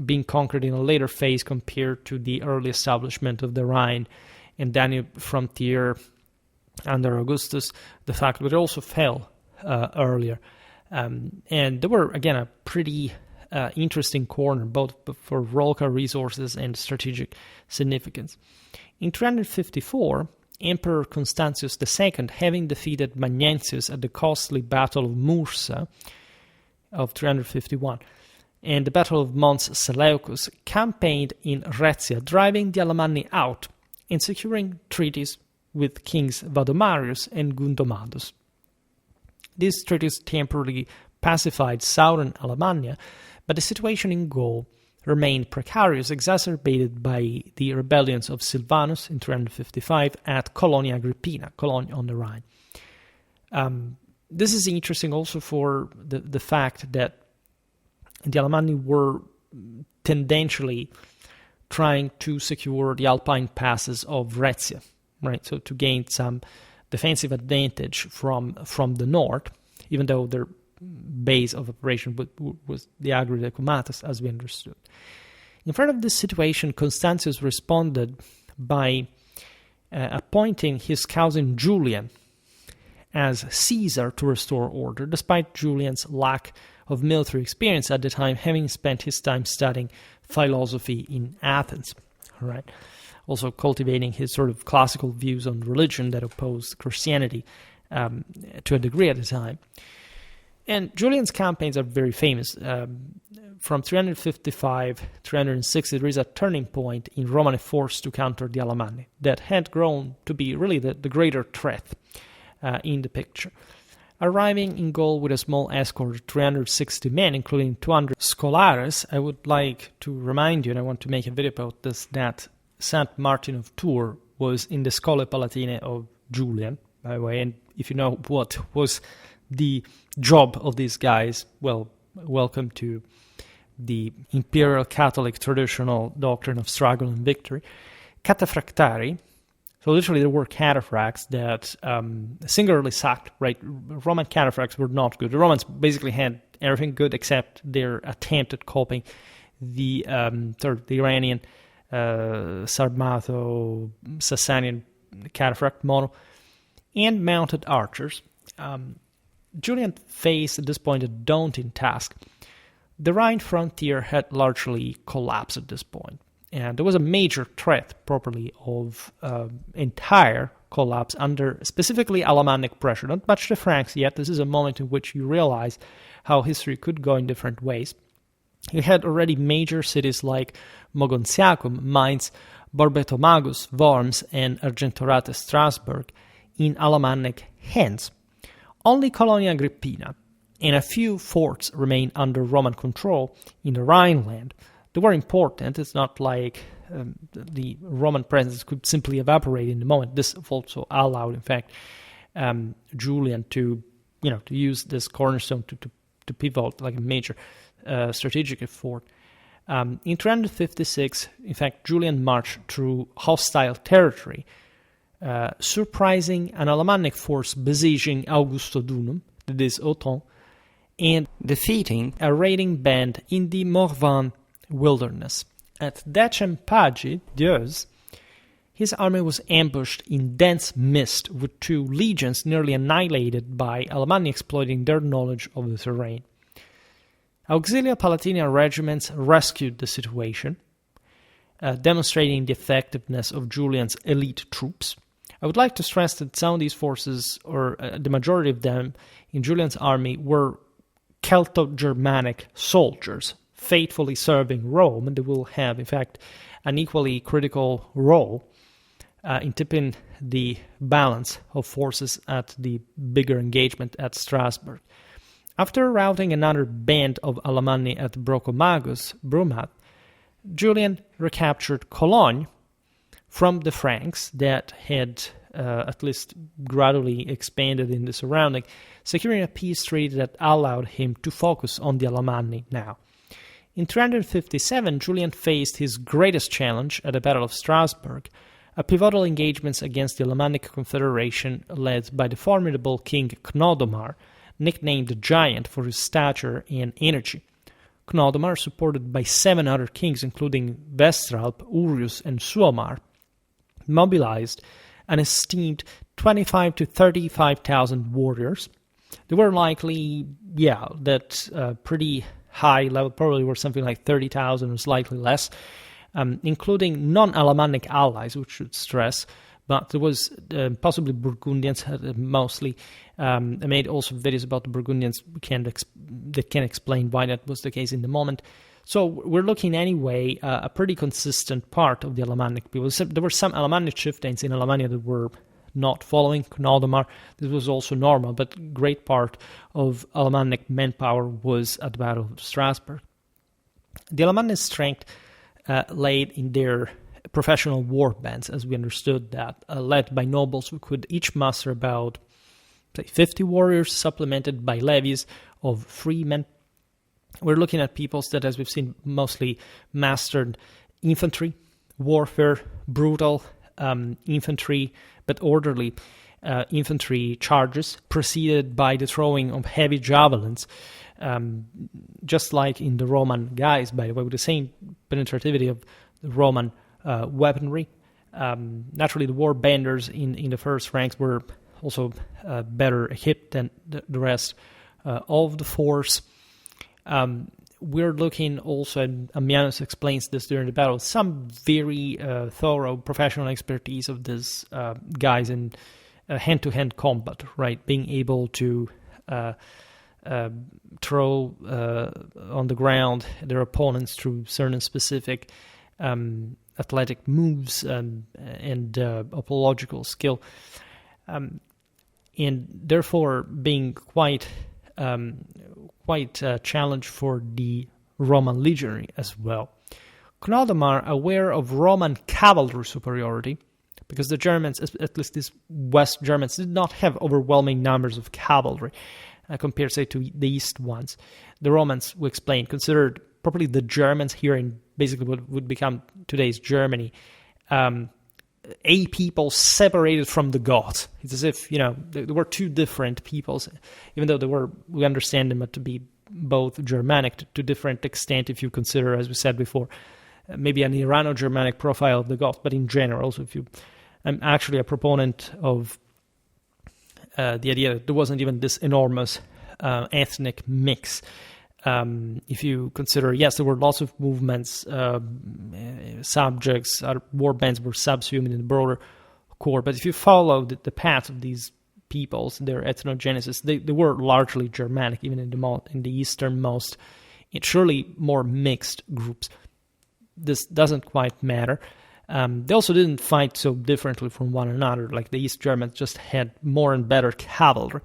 A: been conquered in a later phase compared to the early establishment of the Rhine and Danube frontier under Augustus, the fact that it also fell earlier. And they were, again, a pretty interesting corner, both for local resources and strategic significance. In 354, Emperor Constantius II, having defeated Magnentius at the costly Battle of Mursa of 351, and the Battle of Mons Seleucus, campaigned in Raetia, driving the Alamanni out and securing treaties with kings Vadomarius and Gundomadus. These treaties temporarily pacified southern Alamannia, but the situation in Gaul remained precarious, exacerbated by the rebellions of Silvanus in 355 at Colonia Agrippina, Cologne on the Rhine. This is interesting also for the fact that the Alamanni were tendentially trying to secure the Alpine passes of Raetia, right? So to gain some defensive advantage from the north, even though their base of operation was the Agri Decumates, as we understood. In front of this situation, Constantius responded by appointing his cousin Julian as Caesar to restore order, despite Julian's lack of military experience at the time, having spent his time studying philosophy in Athens. All right. Also cultivating his sort of classical views on religion that opposed Christianity to a degree at the time. And Julian's campaigns are very famous. From 355 to 360, there is a turning point in Roman efforts to counter the Alamanni that had grown to be really the greater threat in the picture. Arriving in Gaul with a small escort of 360 men, including 200 scholares, I would like to remind you, and I want to make a video about this, that Saint Martin of Tours was in the Schole Palatine of Julian, by the way, and if you know what was the job of these guys, well, welcome to the imperial Catholic traditional doctrine of struggle and victory. Cataphractari, so literally there were cataphracts that singularly sucked, right? Roman cataphracts were not good. The Romans basically had everything good except their attempt at copying the Iranian Sarmato Sasanian cataphract model, and mounted archers. Julian faced at this point a daunting task. The Rhine frontier had largely collapsed at this point, and there was a major threat, properly, of entire collapse under specifically Alamannic pressure. Not much the Franks yet. This is a moment in which you realize how history could go in different ways. You had already major cities like Mogontiacum, Mainz, Borbetomagus, Worms, and Argentorate Strasbourg in Alamannic hands. Only Colonia Agrippina and a few forts remained under Roman control in the Rhineland. They were important. It's not like the Roman presence could simply evaporate in the moment. This also allowed, in fact, Julian to use this cornerstone to pivot like a major strategic effort. In 356, in fact, Julian marched through hostile territory, surprising an Alamannic force besieging Augustodunum, that is Autun, and defeating a raiding band in the Morvan wilderness. At Decem Pagi, Dieuze, his army was ambushed in dense mist with 2 legions nearly annihilated by Alamanni exploiting their knowledge of the terrain. Auxilia Palatinian regiments rescued the situation, demonstrating the effectiveness of Julian's elite troops. I would like to stress that some of these forces, or the majority of them in Julian's army, were Celto-Germanic soldiers, faithfully serving Rome, and they will have, in fact, an equally critical role in tipping the balance of forces at the bigger engagement at Strasbourg. After routing another band of Alamanni at Brumat, Julian recaptured Cologne from the Franks that had at least gradually expanded in the surrounding, securing a peace treaty that allowed him to focus on the Alamanni now. In 357, Julian faced his greatest challenge at the Battle of Strasbourg, a pivotal engagement against the Alamannic Confederation led by the formidable King Cnodomar, nicknamed the Giant for his stature and energy. Cnodomar, supported by 7 other kings including Westralp, Urius, and Suomar, mobilized an esteemed 25 to 35,000 warriors. They were likely, pretty high level, probably were something like 30,000 or slightly less, including non-Alamannic allies, which should stress, but there was possibly Burgundians, mostly. I made also videos about the Burgundians that can explain why that was the case in the moment. So we're looking anyway a pretty consistent part of the Alamannic people. There were some Alamannic chieftains in Alemannia that were not following Cnodomar. This was also normal, but great part of Alamannic manpower was at the Battle of Strasbourg. The Alamannic strength laid in their professional war bands, as we understood that, led by nobles who could each muster about, say, 50 warriors, supplemented by levies of freemen. We're looking at peoples that, as we've seen, mostly mastered infantry, warfare, brutal infantry, but orderly infantry charges, preceded by the throwing of heavy javelins, just like in the Roman guys, by the way, with the same penetrativity of the Roman weaponry. Naturally, the war banders in the first ranks were also better equipped than the rest of the force. We're looking also, and Ammianus explains this during the battle, some very thorough professional expertise of these guys in hand-to-hand combat, right? Being able to throw on the ground their opponents through certain specific athletic moves and apological skill, and therefore being quite a challenge for the Roman legionary as well. Cnodomar, aware of Roman cavalry superiority, because the Germans, at least these West Germans, did not have overwhelming numbers of cavalry compared, say, to the East ones. The Romans, we explained, considered properly the Germans here in basically what would become today's Germany, a people separated from the Goths. It's as if, there were two different peoples, even though we understand them to be both Germanic to different extent, if you consider, as we said before, maybe an Irano-Germanic profile of the Goths, but in general, so I'm actually a proponent of the idea that there wasn't even this enormous ethnic mix. If you consider, yes, there were lots of movements, subjects, war bands were subsumed in the broader core, but if you follow the path of these peoples, their ethnogenesis, they were largely Germanic, even in the easternmost, surely more mixed groups. This doesn't quite matter. They also didn't fight so differently from one another, like the East Germans just had more and better cavalry.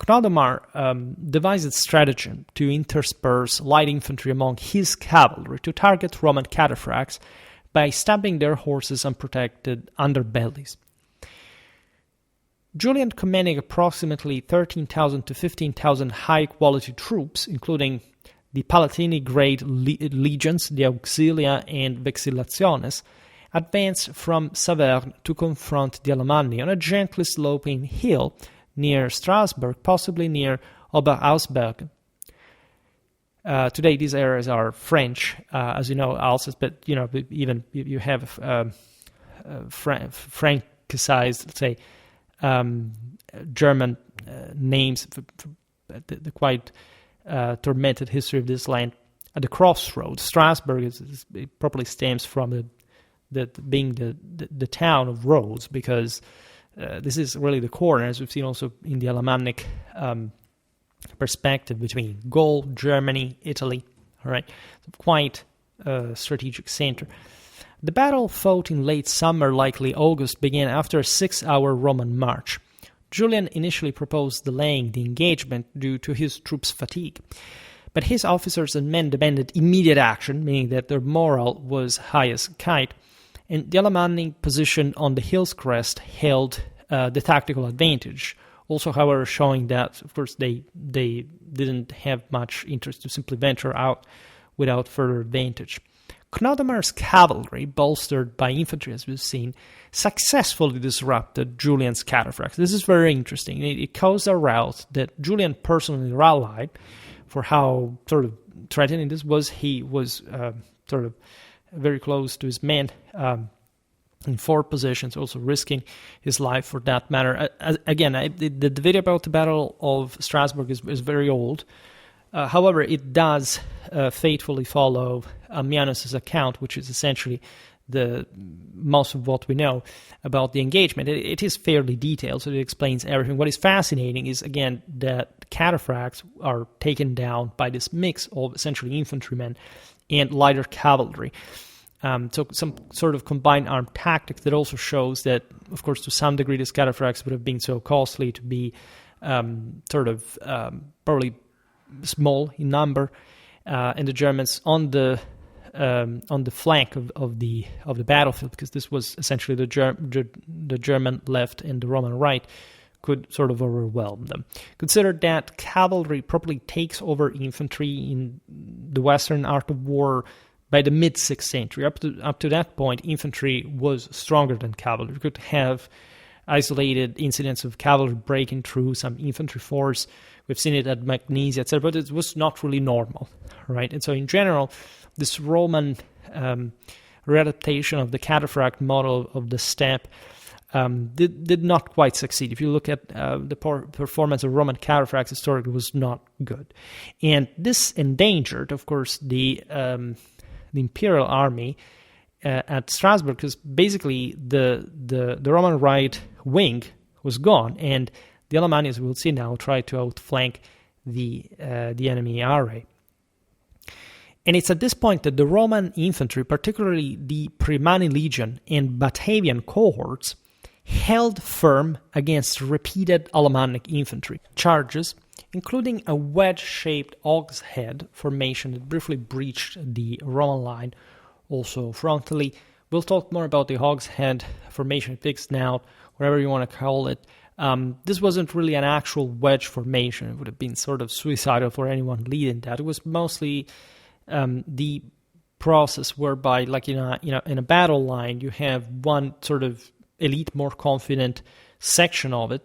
A: Cnodomar devised a stratagem to intersperse light infantry among his cavalry to target Roman cataphracts by stabbing their horses' unprotected underbellies. Julian, commanding approximately 13,000 to 15,000 high-quality troops, including the Palatini-grade legions, the Auxilia and Vexillationes, advanced from Saverne to confront the Alamanni on a gently sloping hill near Strasbourg, possibly near Oberausbergen. Today, these areas are French, as you know, Alsace, but even you have Frankicized, let's say, German names for the quite tormented history of this land. At the crossroads, Strasbourg it properly stems from being the town of roads, because this is really the core, as we've seen also in the Alamannic perspective between Gaul, Germany, Italy. All right, so quite a strategic center. The battle, fought in late summer, likely August, began after a 6-hour Roman march. Julian initially proposed delaying the engagement due to his troops' fatigue, But his officers and men demanded immediate action, meaning that their morale was high as a kite, and the Alamannic position on the hill's crest held the tactical advantage. Also, however, showing that, of course, they didn't have much interest to simply venture out without further advantage. Cnodamar's cavalry, bolstered by infantry as we've seen, successfully disrupted Julian's cataphracts. This is very interesting. It caused a rout that Julian personally rallied for how sort of threatening this was. He was sort of very close to his men in 4 positions, also risking his life for that matter. Again, the video about the Battle of Strasbourg is very old. However, it does faithfully follow Ammianus's account, which is essentially the most of what we know about the engagement. It is fairly detailed, so it explains everything. What is fascinating is, again, that cataphracts are taken down by this mix of essentially infantrymen and lighter cavalry. So some sort of combined armed tactics that also shows that, of course, to some degree, these cataphracts would have been so costly to be probably small in number, and the Germans on the flank of the battlefield, because this was essentially the German left and the Roman right, could sort of overwhelm them. Consider that cavalry probably takes over infantry in the Western art of war by the mid-6th century. Up to that point, infantry was stronger than cavalry. You could have isolated incidents of cavalry breaking through some infantry force. We've seen it at Magnesia, etc., but it was not really normal, right? And so in general, this Roman readaptation of the cataphract model of the steppe did not quite succeed. If you look at the performance of Roman cataphracts historically, it was not good. And this endangered, of course, the imperial army at Strasbourg, because basically the Roman right wing was gone, and the Alamanni, as we'll see now, tried to outflank the enemy array. And it's at this point that the Roman infantry, particularly the Primani Legion and Batavian cohorts, held firm against repeated Alamannic infantry charges, including a wedge-shaped ox head formation that briefly breached the Roman line, also frontally. We'll talk more about the hogshead head formation, fixed now, whatever you want to call it. This wasn't really an actual wedge formation. It would have been sort of suicidal for anyone leading that. It was mostly the process whereby, like in a battle line, you have one sort of elite, more confident section of it,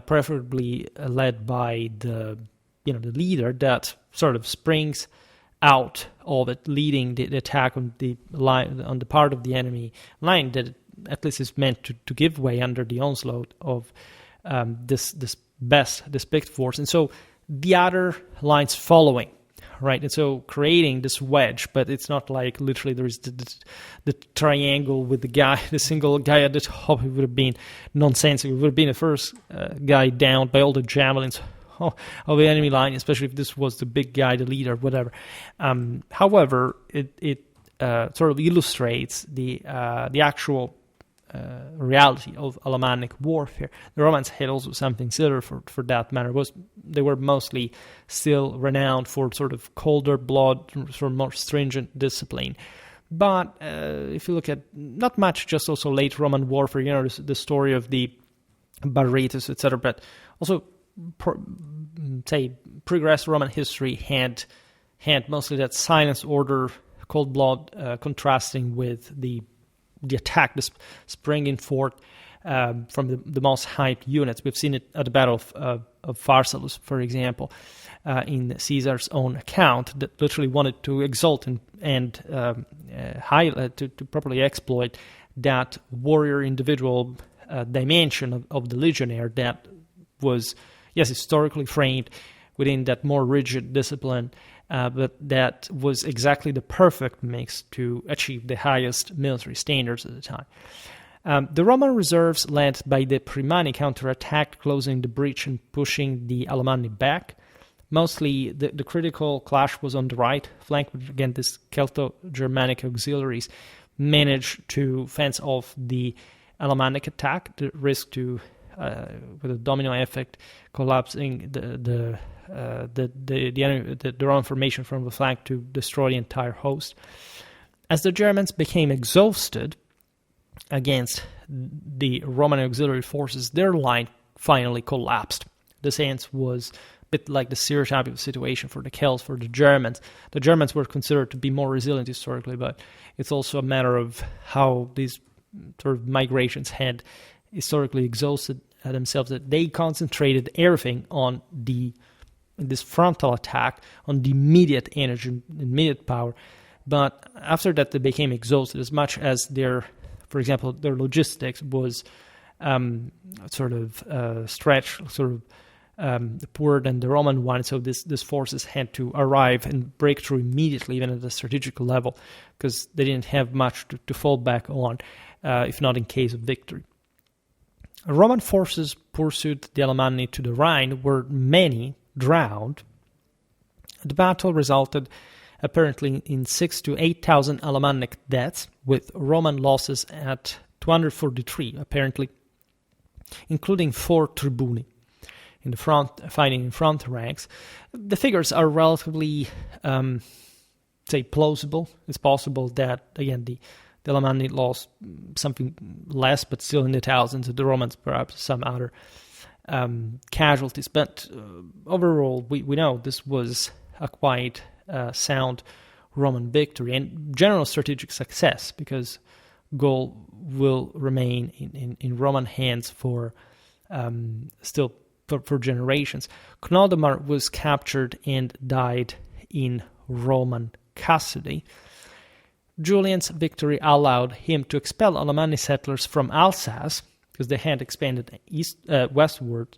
A: preferably led by the leader that sort of springs out of it, leading the attack on the line, on the part of the enemy line that at least is meant to give way under the onslaught of this picked force. And so the other lines following, right? And so creating this wedge, but it's not like literally there is the triangle with the single guy at the top. It would have been nonsensical. It would have been the first guy down by all the javelins of the enemy line, especially if this was the big guy, the leader, whatever. However, it sort of illustrates the actual reality of Alamannic warfare. The Romans had also something similar for that matter. They were mostly still renowned for sort of colder blood, sort of more stringent discipline. But if you look at not much, just also late Roman warfare, the story of the Barretus, etc., but also pre-Greco Roman history had mostly that silence order, cold blood, contrasting with the attack, the springing forth from the most hyped units. We've seen it at the Battle of Pharsalus, for example, in Caesar's own account, that literally wanted to exalt and highlight, to properly exploit that warrior individual dimension of the legionnaire that was, yes, historically framed within that more rigid discipline, but that was exactly the perfect mix to achieve the highest military standards at the time. The Roman reserves, led by the Primani, counterattacked, closing the breach and pushing the Alamanni back. Mostly the critical clash was on the right flank, but again, these Celto-Germanic auxiliaries managed to fence off the Alamannic attack, the risk to, with a domino effect, collapsing the the Roman formation from the flank to destroy the entire host. As the Germans became exhausted against the Roman auxiliary forces, their line finally collapsed. The sense was a bit like the stereotypical situation for the Celts, for the Germans. The Germans were considered to be more resilient historically, but it's also a matter of how these sort of migrations had historically exhausted themselves, that they concentrated everything on this frontal attack, on the immediate energy, immediate power. But after that, they became exhausted, as much as for example, their logistics was stretched, poorer than the Roman one. So these forces had to arrive and break through immediately, even at the strategic level, because they didn't have much to fall back on, if not in case of victory. Roman forces pursued the Alemanni to the Rhine, where many drowned. The battle resulted apparently in 6,000 to 8,000 Alamannic deaths, with Roman losses at 243, apparently, including 4 tribuni in the front, fighting in front ranks. The figures are relatively, plausible. It's possible that, again, the Alamanni lost something less, but still in the thousands, the Romans perhaps some other casualties. But overall, we know this was a quite sound Roman victory and general strategic success, because Gaul will remain in Roman hands for generations. Clonaldemar was captured and died in Roman custody. Julian's victory allowed him to expel Alemanni settlers from Alsace, because they had expanded westward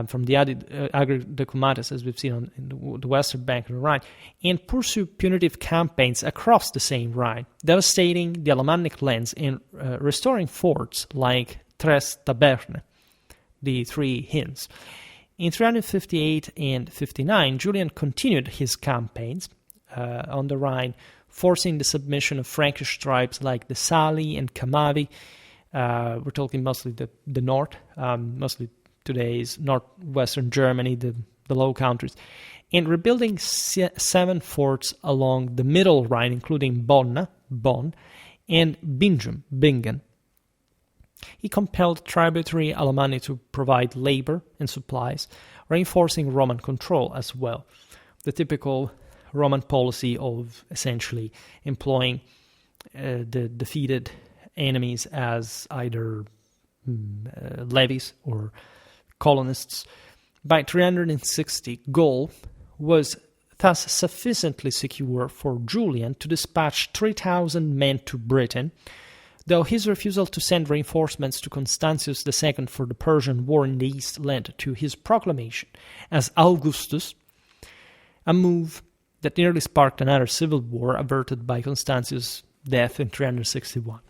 A: from the Agri Decumates, as we've seen in the western bank of the Rhine, and pursue punitive campaigns across the same Rhine, devastating the Alemannic lands and restoring forts like Tres Taberne, the 3 Inns. In 358 and 59, Julian continued his campaigns on the Rhine, forcing the submission of Frankish tribes like the Sali and Camavi. We're talking mostly the north, mostly today's northwestern Germany, the Low Countries, and rebuilding 7 forts along the middle Rhine, including Bonn, and Bingen. He compelled tributary Alemanni to provide labor and supplies, reinforcing Roman control as well. The typical Roman policy of essentially employing the defeated enemies as either levies or colonists. By 360, Gaul was thus sufficiently secure for Julian to dispatch 3,000 men to Britain, though his refusal to send reinforcements to Constantius II for the Persian War in the East led to his proclamation as Augustus, a move that nearly sparked another civil war averted by Constantius' death in 361.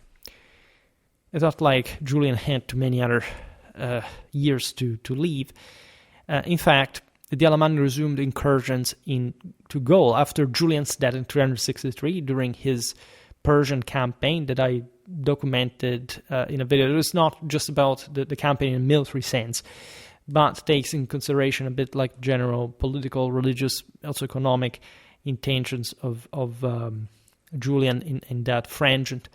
A: It's not like Julian had too many other years to leave. In fact, the Alamanni resumed incursions into Gaul after Julian's death in 363 during his Persian campaign that I documented in a video. It was not just about the campaign in a military sense, but takes in consideration a bit like general political, religious, also economic intentions of Julian in that frangent.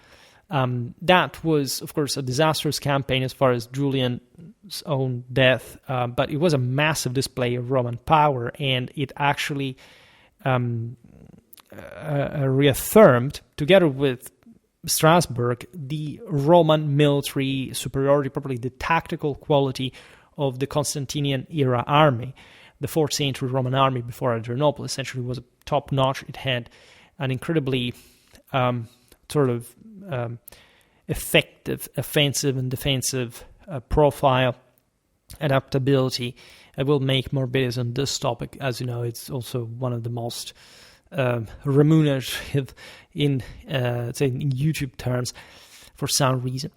A: That was, of course, a disastrous campaign as far as Julian's own death, but it was a massive display of Roman power, and it actually reaffirmed, together with Strasbourg, the Roman military superiority, probably the tactical quality of the Constantinian era army. The 4th century Roman army before Adrianople essentially was top-notch. It had an incredibly effective offensive and defensive profile, adaptability. I will make more videos on this topic. As you know, it's also one of the most remunerative in YouTube terms for some reason.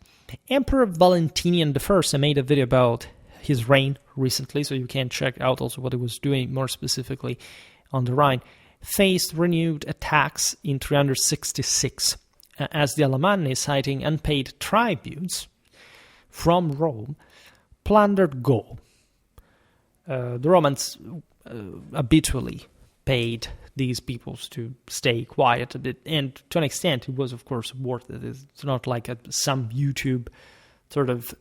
A: Emperor Valentinian I, I made a video about his reign recently, so you can check out also what he was doing more specifically on the Rhine, faced renewed attacks in 366 as the Alemanni, citing unpaid tributes from Rome, plundered Gaul. The Romans habitually paid these peoples to stay quiet, and to an extent it was of course worth it. It's not like some YouTube sort of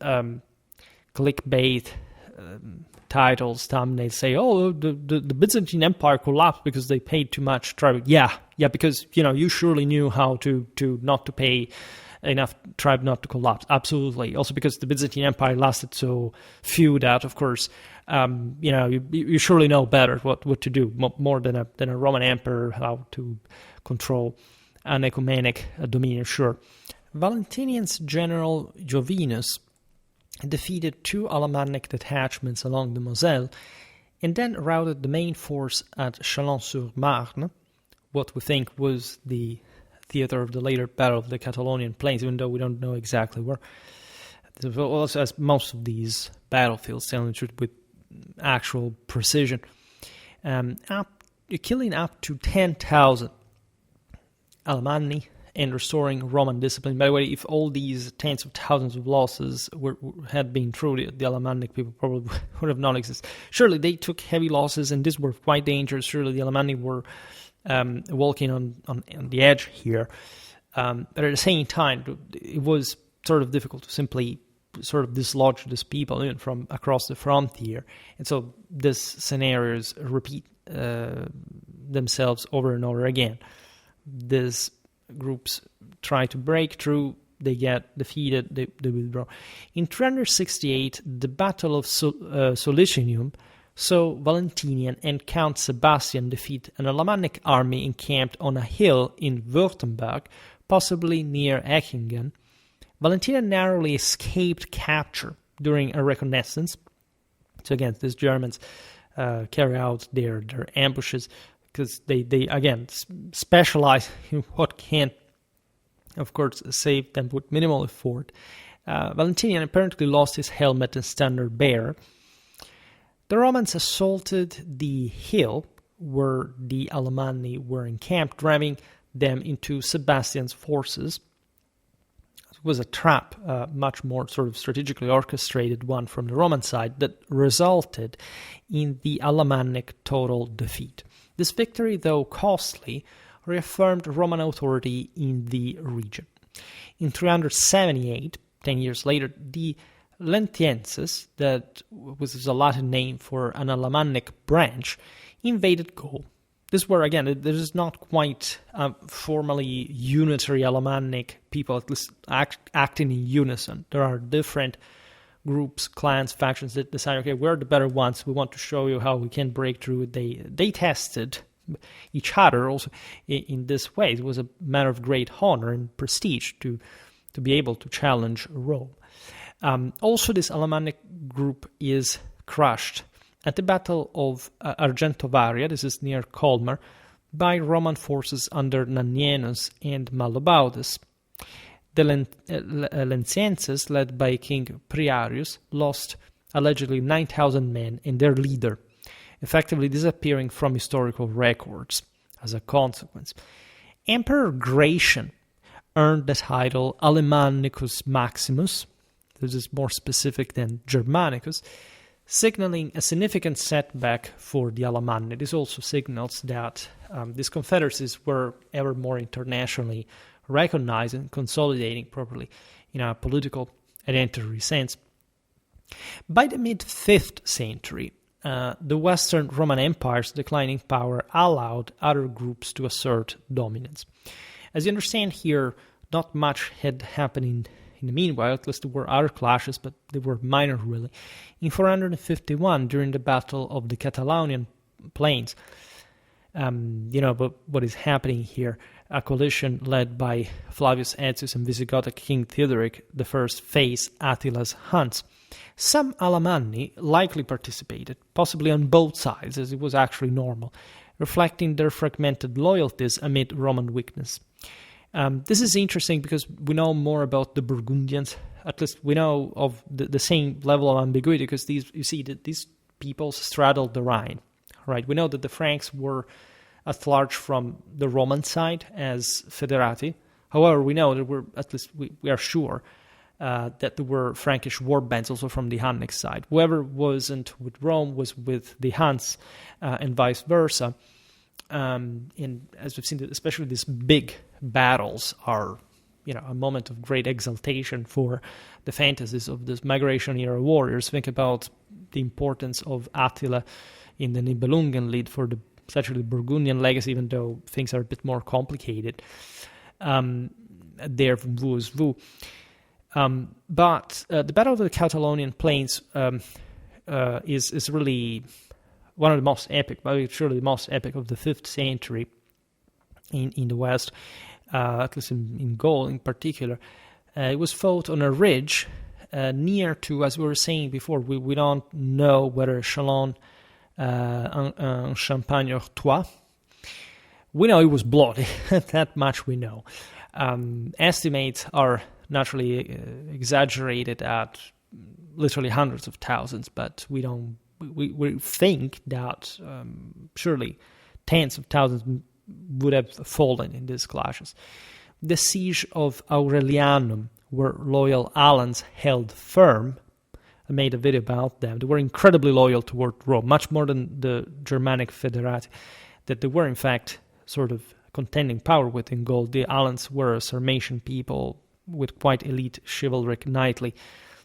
A: clickbait titles, thumbnails say, "Oh, the Byzantine Empire collapsed because they paid too much tribute." Yeah, because you surely knew how to not to pay enough tribe not to collapse. Absolutely. Also because the Byzantine Empire lasted so few that, of course, you surely know better what to do, more than a Roman emperor, how to control an ecumenic dominion. Sure. Valentinian's general Jovinus defeated 2 Alamannic detachments along the Moselle, and then routed the main force at Chalon-sur-Marne, what we think was the theater of the later Battle of the Catalonian Plains, even though we don't know exactly where. Also, as most of these battlefields, telling the truth with actual precision, killing up to 10,000 Alamanni and restoring Roman discipline. By the way, if all these tens of thousands of losses had been true, the Alamannic people probably would have not existed. Surely they took heavy losses, and these were quite dangerous. Surely the Alamanni were walking on the edge here. But at the same time, it was sort of difficult to simply sort of dislodge these people even from across the frontier. And so these scenarios repeat themselves over and over again. These groups try to break through, they get defeated, they withdraw. In 368, the Battle of Solicinium saw Valentinian and Count Sebastian defeat an Alamannic army encamped on a hill in Württemberg, possibly near Echingen. Valentinian narrowly escaped capture during a reconnaissance. So again, these Germans carry out their ambushes because they again specialize in what can, of course, save them with minimal effort. Valentinian apparently lost his helmet and standard bearer. The Romans assaulted the hill where the Alamanni were encamped, driving them into Sebastian's forces. It was a trap, much more sort of strategically orchestrated one from the Roman side, that resulted in the Alamannic total defeat. This victory, though costly, reaffirmed Roman authority in the region. In 378, 10 years later, the Lentienses, that was a Latin name for an Alamannic branch, invaded Gaul. This were, again, there is not quite formally unitary Alamannic people, at least acting in unison. There are different groups, clans, factions that decide, okay, we're the better ones, we want to show you how we can break through. They tested each other also in this way. It was a matter of great honor and prestige to be able to challenge Rome. Also, this Alamannic group is crushed at the Battle of Argentovaria, this is near Colmar, by Roman forces under Nannienus and Mallobaudes. The Lentienses, led by King Priarius, lost allegedly 9,000 men and their leader, effectively disappearing from historical records as a consequence. Emperor Gratian earned the title Alemannicus Maximus. This is more specific than Germanicus, signaling a significant setback for the Alamanni. This also signals that these confederacies were ever more internationally recognized and consolidating properly in a political identity sense. By the mid-5th century, the Western Roman Empire's declining power allowed other groups to assert dominance. As you understand here, not much had happened in the meanwhile. At least there were other clashes, but they were minor really. In 451, during the Battle of the Catalonian Plains, but what is happening here? A coalition led by Flavius Aetius and Visigothic King Theodoric I faced Attila's Huns. Some Alamanni likely participated, possibly on both sides, as it was actually normal, reflecting their fragmented loyalties amid Roman weakness. This is interesting because we know more about the Burgundians. At least we know of the same level of ambiguity because these peoples straddled the Rhine, right? We know that the Franks were at large from the Roman side as federati. However, we know that we are sure that there were Frankish war bands also from the Hunnic side. Whoever wasn't with Rome was with the Huns, and vice versa. And as we've seen, especially these big battles are, a moment of great exaltation for the fantasies of these migration-era warriors. Think about the importance of Attila in the Nibelungen lead for essentially the Burgundian legacy, even though things are a bit more complicated. There, Wu is Wu. But the Battle of the Catalonian Plains is really one of the most epic, surely the most epic of the 5th century in the West, at least in Gaul in particular. It was fought on a ridge near to, as we were saying before, we don't know whether Chalon en Champagne-Artois. We know it was bloody, that much we know. Estimates are naturally exaggerated at literally hundreds of thousands, but we think that surely tens of thousands would have fallen in these clashes. The siege of Aurelianum, where loyal Alans held firm. I made a video about them. They were incredibly loyal toward Rome, much more than the Germanic Federati, that they were in fact sort of contending power with in Gaul. The Alans were a Sarmatian people with quite elite chivalric knightly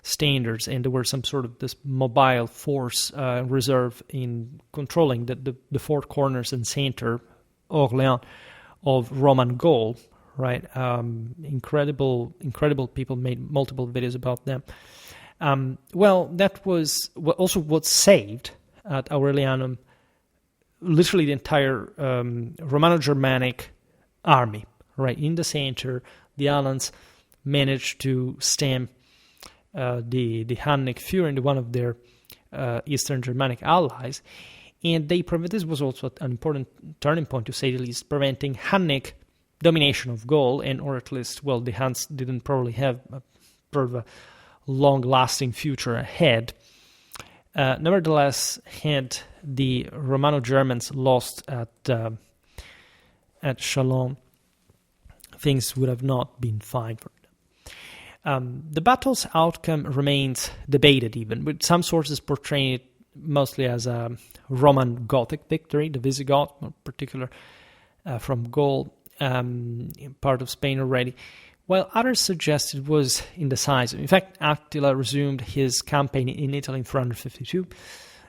A: standards, and there were some sort of this mobile force reserve in controlling the four corners and center, Orléans, of Roman Gaul, right? Incredible people, made multiple videos about them. That was also what saved at Aurelianum literally the entire Romano-Germanic army, right? In the center, the Alans managed to stem the Hunnic fury into one of their Eastern Germanic allies, and this was also an important turning point, to say the least, preventing Hunnic domination of Gaul, or at least, the Huns didn't probably have a long-lasting future ahead. Nevertheless, had the Romano-Germans lost at Chalon, things would have not been fine for them. The battle's outcome remains debated, even, with some sources portraying it mostly as a Roman Gothic victory, the Visigoth, in particular from Gaul, part of Spain already, while others suggest it was indecisive. In fact, Attila resumed his campaign in Italy in 452.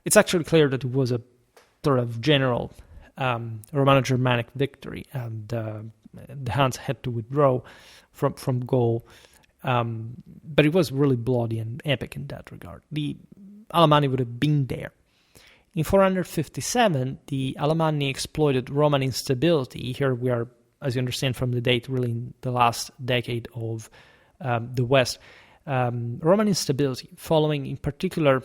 A: It's actually clear that it was a sort of general Romano-Germanic victory, and the Huns had to withdraw from Gaul. But it was really bloody and epic in that regard. The Alamanni would have been there. In 457, the Alamanni exploited Roman instability. Here we are, as you understand from the date, really in the last decade of the West. Roman instability, following in particular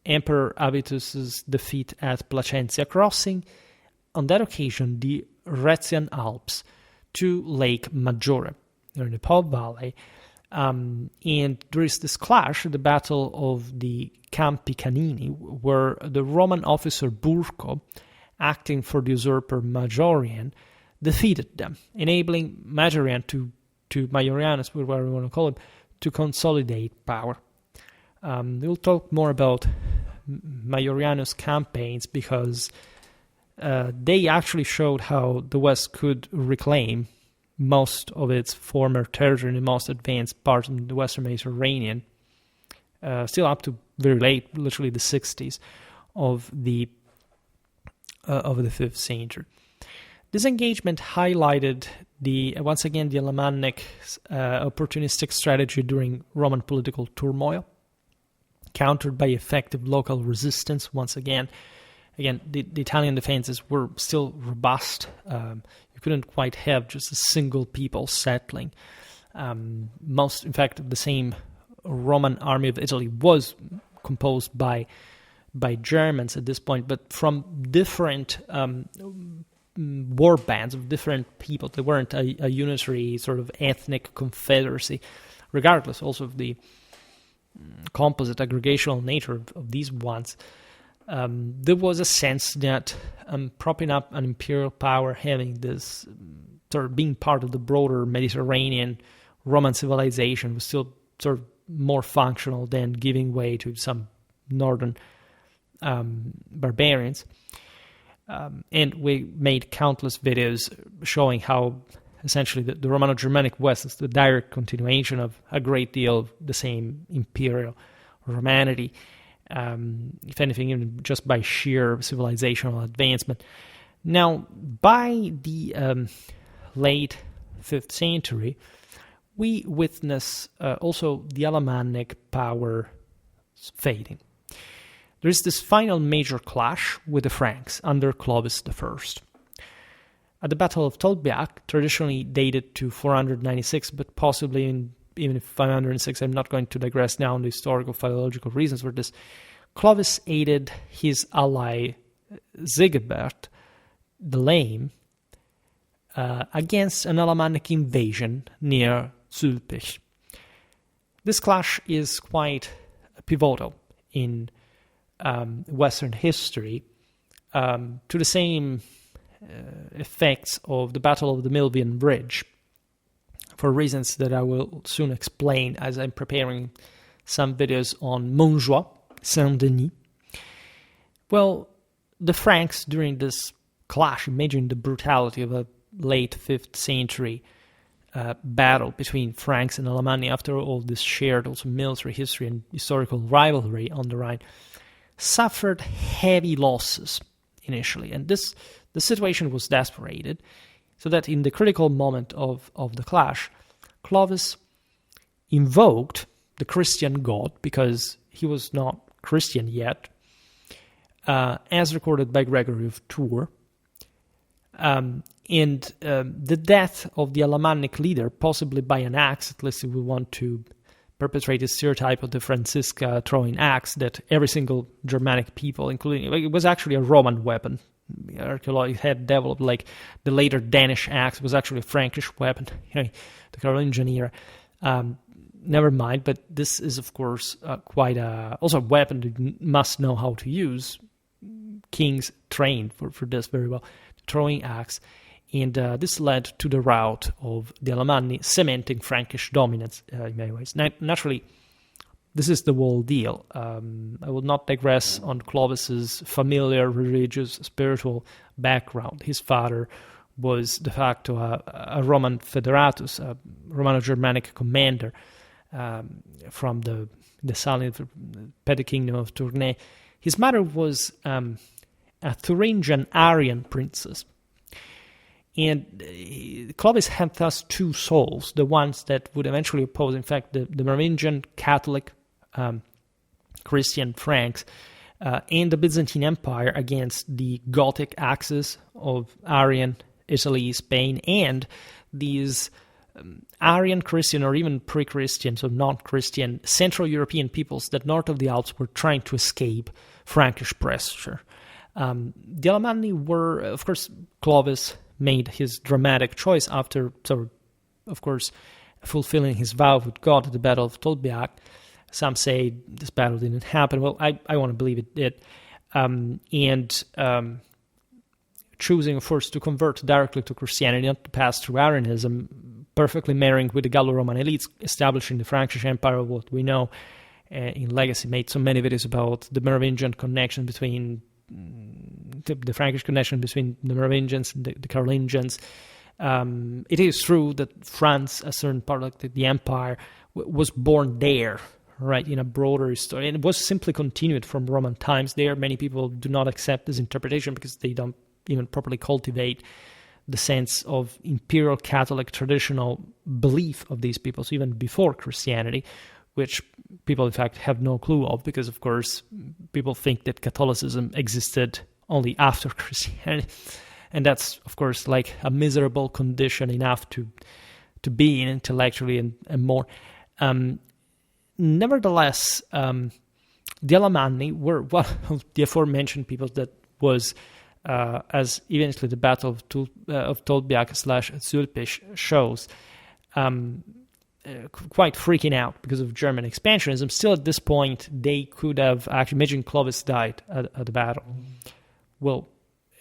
A: Emperor Avitus's defeat at Placentia, crossing on that occasion the Retian Alps to Lake Maggiore, in the Po Valley. And there is this clash, the Battle of the Campi Canini, where the Roman officer Burco, acting for the usurper Majorian, defeated them, enabling Majorian to Majorianus, whatever we want to call him, to consolidate power. We'll talk more about Majorianus' campaigns, because they actually showed how the West could reclaim most of its former territory in the most advanced parts of the Western Mediterranean, still up to very late, literally the 60s of the 5th century. This engagement highlighted once again the Alamannic opportunistic strategy during Roman political turmoil, countered by effective local resistance. Once again, the Italian defenses were still robust. You couldn't quite have just a single people settling. Most, in fact, the same Roman army of Italy was composed by Germans at this point, but from different war bands of different people. They weren't a unitary sort of ethnic confederacy, regardless also of the composite aggregational nature of these ones. There was a sense that propping up an imperial power, having this sort of being part of the broader Mediterranean Roman civilization, was still sort of more functional than giving way to some northern barbarians. And we made countless videos showing how essentially the Romano-Germanic West is the direct continuation of a great deal of the same imperial Romanity, if anything, even just by sheer civilizational advancement. Now, by the late 5th century, we witness also the Alamannic power fading. There is this final major clash with the Franks under Clovis I. At the Battle of Tolbiac, traditionally dated to 496, but possibly even if 506, I'm not going to digress now on the historical philological reasons for this, Clovis aided his ally Sigebert the Lame against an Alamannic invasion near Zülpich. This clash is quite pivotal in Western history, to the same effects of the Battle of the Milvian Bridge, for reasons that I will soon explain as I'm preparing some videos on Montjoie, Saint-Denis. Well, the Franks during this clash, imagine the brutality of a late 5th century battle between Franks and Alemanni, after all this shared also military history and historical rivalry on the Rhine, suffered heavy losses initially, and the situation was desperated, so that in the critical moment of the clash, Clovis invoked the Christian God, because he was not Christian yet, as recorded by Gregory of Tours, and the death of the Alamannic leader, possibly by an axe, at least if we want to perpetrate a stereotype of the Francisca throwing axe that every single Germanic people, including, it was actually a Roman weapon. Archaeology had developed, like the later Danish axe was actually a Frankish weapon, the Carolingian era. Never mind, but this is of course quite also a weapon that you must know how to use. Kings trained for this very well, throwing axe, and this led to the rout of the Alemanni, cementing Frankish dominance in many ways. Naturally, this is the whole deal. I will not digress on Clovis's familiar religious, spiritual background. His father was de facto a Roman federatus, a Romano-Germanic commander from the Salian petty kingdom of Tournai. His mother was a Thuringian Arian princess. And Clovis had thus two souls, the ones that would eventually oppose, in fact, the Merovingian Catholic Christian Franks and the Byzantine Empire against the Gothic axis of Arian Italy, Spain, and these Arian Christian or even pre-Christian, so non-Christian Central European peoples that north of the Alps were trying to escape Frankish pressure. The Alemanni were, of course, Clovis made his dramatic choice after, of course, fulfilling his vow with God at the Battle of Tolbiac. Some say this battle didn't happen. Well, I want to believe it did. Choosing, of course, to convert directly to Christianity, not to pass through Arianism, perfectly marrying with the Gallo-Roman elites, establishing the Frankish Empire of what we know in Legacy, made so many videos about the Merovingian connection between the Frankish connection between the Merovingians and the Carolingians. It is true that France, a certain part of the empire, was born there, right, in a broader story, and it was simply continued from Roman times there. Many people do not accept this interpretation because they don't even properly cultivate the sense of imperial Catholic traditional belief of these peoples, even before Christianity, which people, in fact, have no clue of, because, of course, people think that Catholicism existed only after Christianity. And that's, of course, like a miserable condition enough to be in intellectually and more. Nevertheless, the Alemanni were one of the aforementioned people that was, as eventually the Battle of Tolbiac/Zülpich shows, quite freaking out because of German expansionism. Still, at this point, they could have actually, imagine Clovis died at the battle. Well,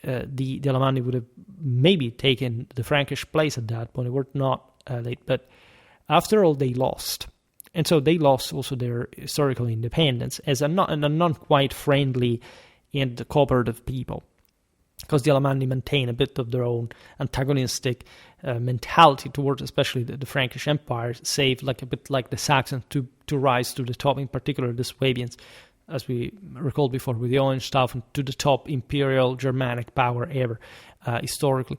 A: the Alemanni would have maybe taken the Frankish place at that point. They were not late, but after all, they lost. And so they lost also their historical independence as a not quite friendly and cooperative people, because the Alamanni maintain a bit of their own antagonistic mentality towards especially the Frankish Empire, save like a bit like the Saxons to rise to the top, in particular the Swabians, as we recalled before with the Hohenstaufen, to the top imperial Germanic power ever historically.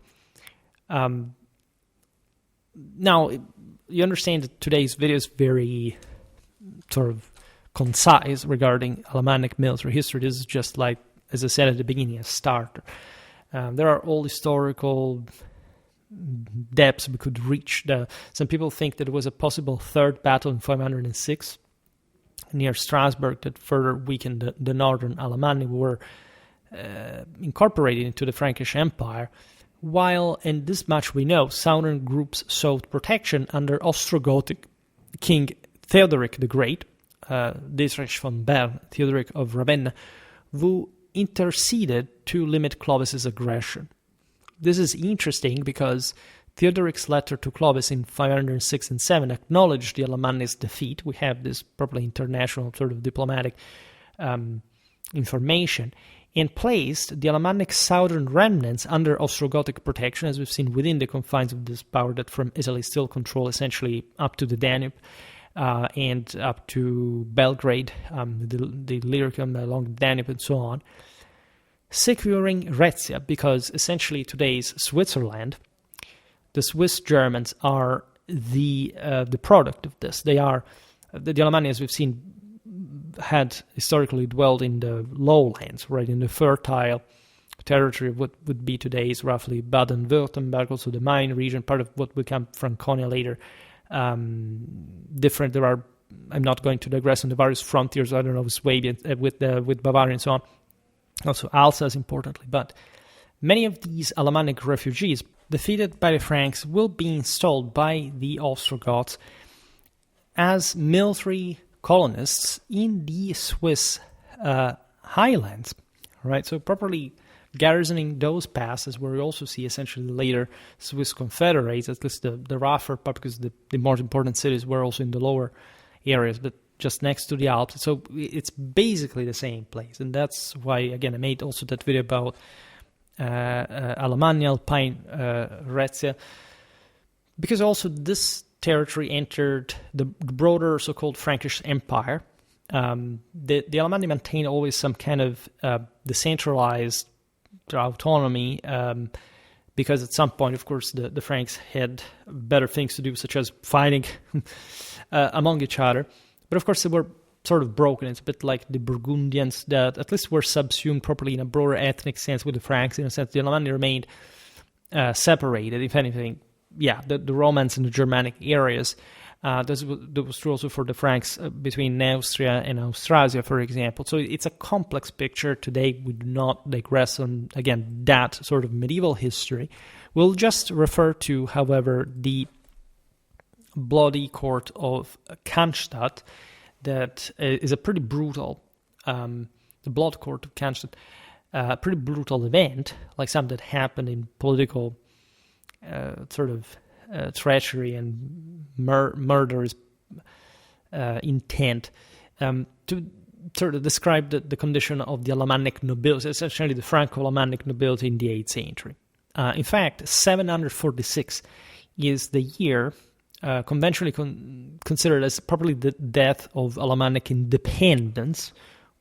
A: Now, you understand that today's video is very sort of concise regarding Alamannic military history. This is just like, as I said at the beginning, a starter. There are all historical depths we could reach. Some people think that it was a possible third battle in 506 near Strasbourg that further weakened the northern Alamanni, who were incorporated into the Frankish Empire, while, and this much we know, southern groups sought protection under Ostrogothic King Theodoric the Great, Dietrich von Bern, Theodoric of Ravenna, who interceded to limit Clovis's aggression. This is interesting because Theodoric's letter to Clovis in 506 and 7 acknowledged the Alemanni's defeat. We have this probably international sort of diplomatic information, and placed the Alamannic southern remnants under Ostrogothic protection, as we've seen within the confines of this power that from Italy still control essentially up to the Danube and up to Belgrade, the Illyricum along the Danube and so on, securing Raetia, because essentially today's Switzerland, the Swiss Germans are the product of this. They are, the Alemanni, as we've seen, had historically dwelled in the lowlands, right, in the fertile territory of what would be today's roughly Baden-Württemberg, also the Main region, part of what would become Franconia later. Different, there are, I'm not going to digress on the various frontiers, I don't know, Swabian, with Bavaria and so on. Also Alsace, importantly, but many of these Alemannic refugees defeated by the Franks will be installed by the Ostrogoths as military colonists in the Swiss highlands, right? So properly garrisoning those passes, where we also see essentially later Swiss confederates, at least the rougher part, because the more important cities were also in the lower areas, but just next to the Alps. So it's basically the same place, and that's why, again, I made also that video about Alemannia, Alpine, Raetia, because also this territory entered the broader so-called Frankish Empire. The Alemanni maintained always some kind of decentralized autonomy, because at some point, of course, the Franks had better things to do, such as fighting among each other. But of course, they were sort of broken. It's a bit like the Burgundians that at least were subsumed properly in a broader ethnic sense with the Franks. In a sense, the Alemanni remained separated, if anything. Yeah, the Romans and the Germanic areas. That was true also for the Franks between Neustria and Austrasia, for example. So it's a complex picture. Today, we do not digress on, again, that sort of medieval history. We'll just refer to, however, the bloody court of Cannstatt, that is a pretty brutal, the blood court of Cannstatt, pretty brutal event, like something that happened in political sort of treachery and murderous intent, to sort of describe the condition of the Alamannic nobility, essentially the Franco-Alamannic nobility in the 8th century. In fact, 746 is the year conventionally considered as probably the death of Alamannic independence,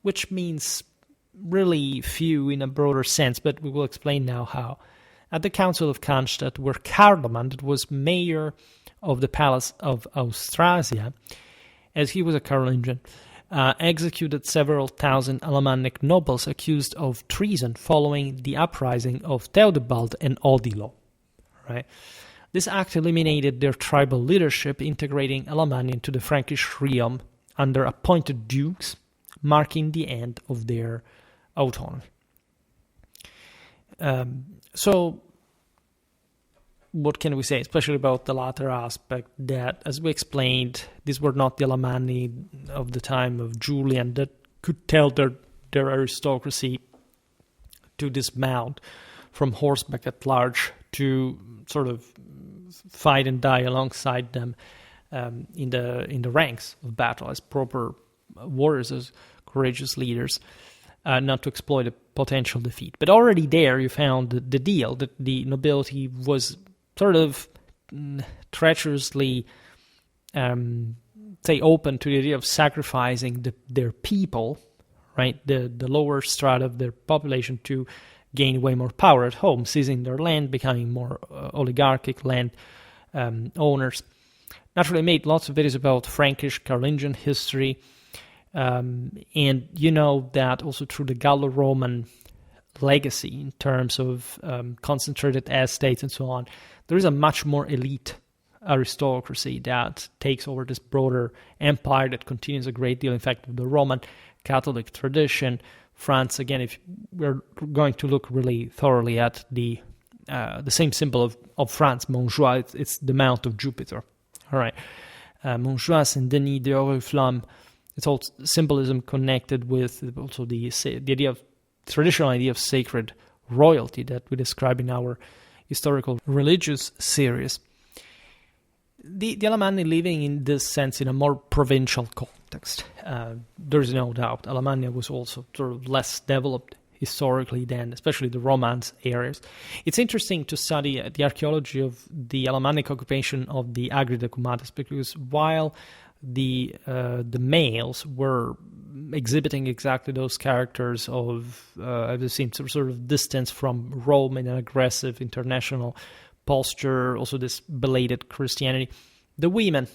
A: which means really few in a broader sense, but we will explain now how. At the Council of Cannstatt, where Carloman, that was mayor of the Palace of Austrasia, as he was a Carolingian, executed several thousand Alamannic nobles accused of treason following the uprising of Theudebald and Odilo. Right? This act eliminated their tribal leadership, integrating Alamannia into the Frankish realm under appointed dukes, marking the end of their autonomy. So, what can we say, especially about the latter aspect, that, as we explained, these were not the Alamanni of the time of Julian that could tell their aristocracy to dismount from horseback at large to sort of fight and die alongside them in the ranks of battle as proper warriors, as courageous leaders, not to exploit a potential defeat. But already there you found the deal that the nobility was sort of treacherously open to the idea of sacrificing their people, right, the lower strata of their population, to gain way more power at home, seizing their land, becoming more oligarchic land owners. Naturally, I made lots of videos about Frankish Carolingian history, and you know that also through the Gallo-Roman legacy in terms of concentrated estates and so on, there is a much more elite aristocracy that takes over this broader empire that continues a great deal, in fact, of the Roman Catholic tradition. France, again, if we're going to look really thoroughly at the same symbol of France, Montjoie, it's the Mount of Jupiter. All right, Montjoie, Saint-Denis, the Oriflamme, it's all symbolism connected with also the idea of traditional idea of sacred royalty that we describe in our historical religious series. The Alamanni living in this sense in a more provincial context. There's no doubt Alamannia was also sort of less developed historically than especially the Romance areas. It's interesting to study the archaeology of the Alamannic occupation of the Agride Cumatas, because while the males were exhibiting exactly those characters of, I've seen sort of distance from Rome in an aggressive international posture, also this belated Christianity, the women,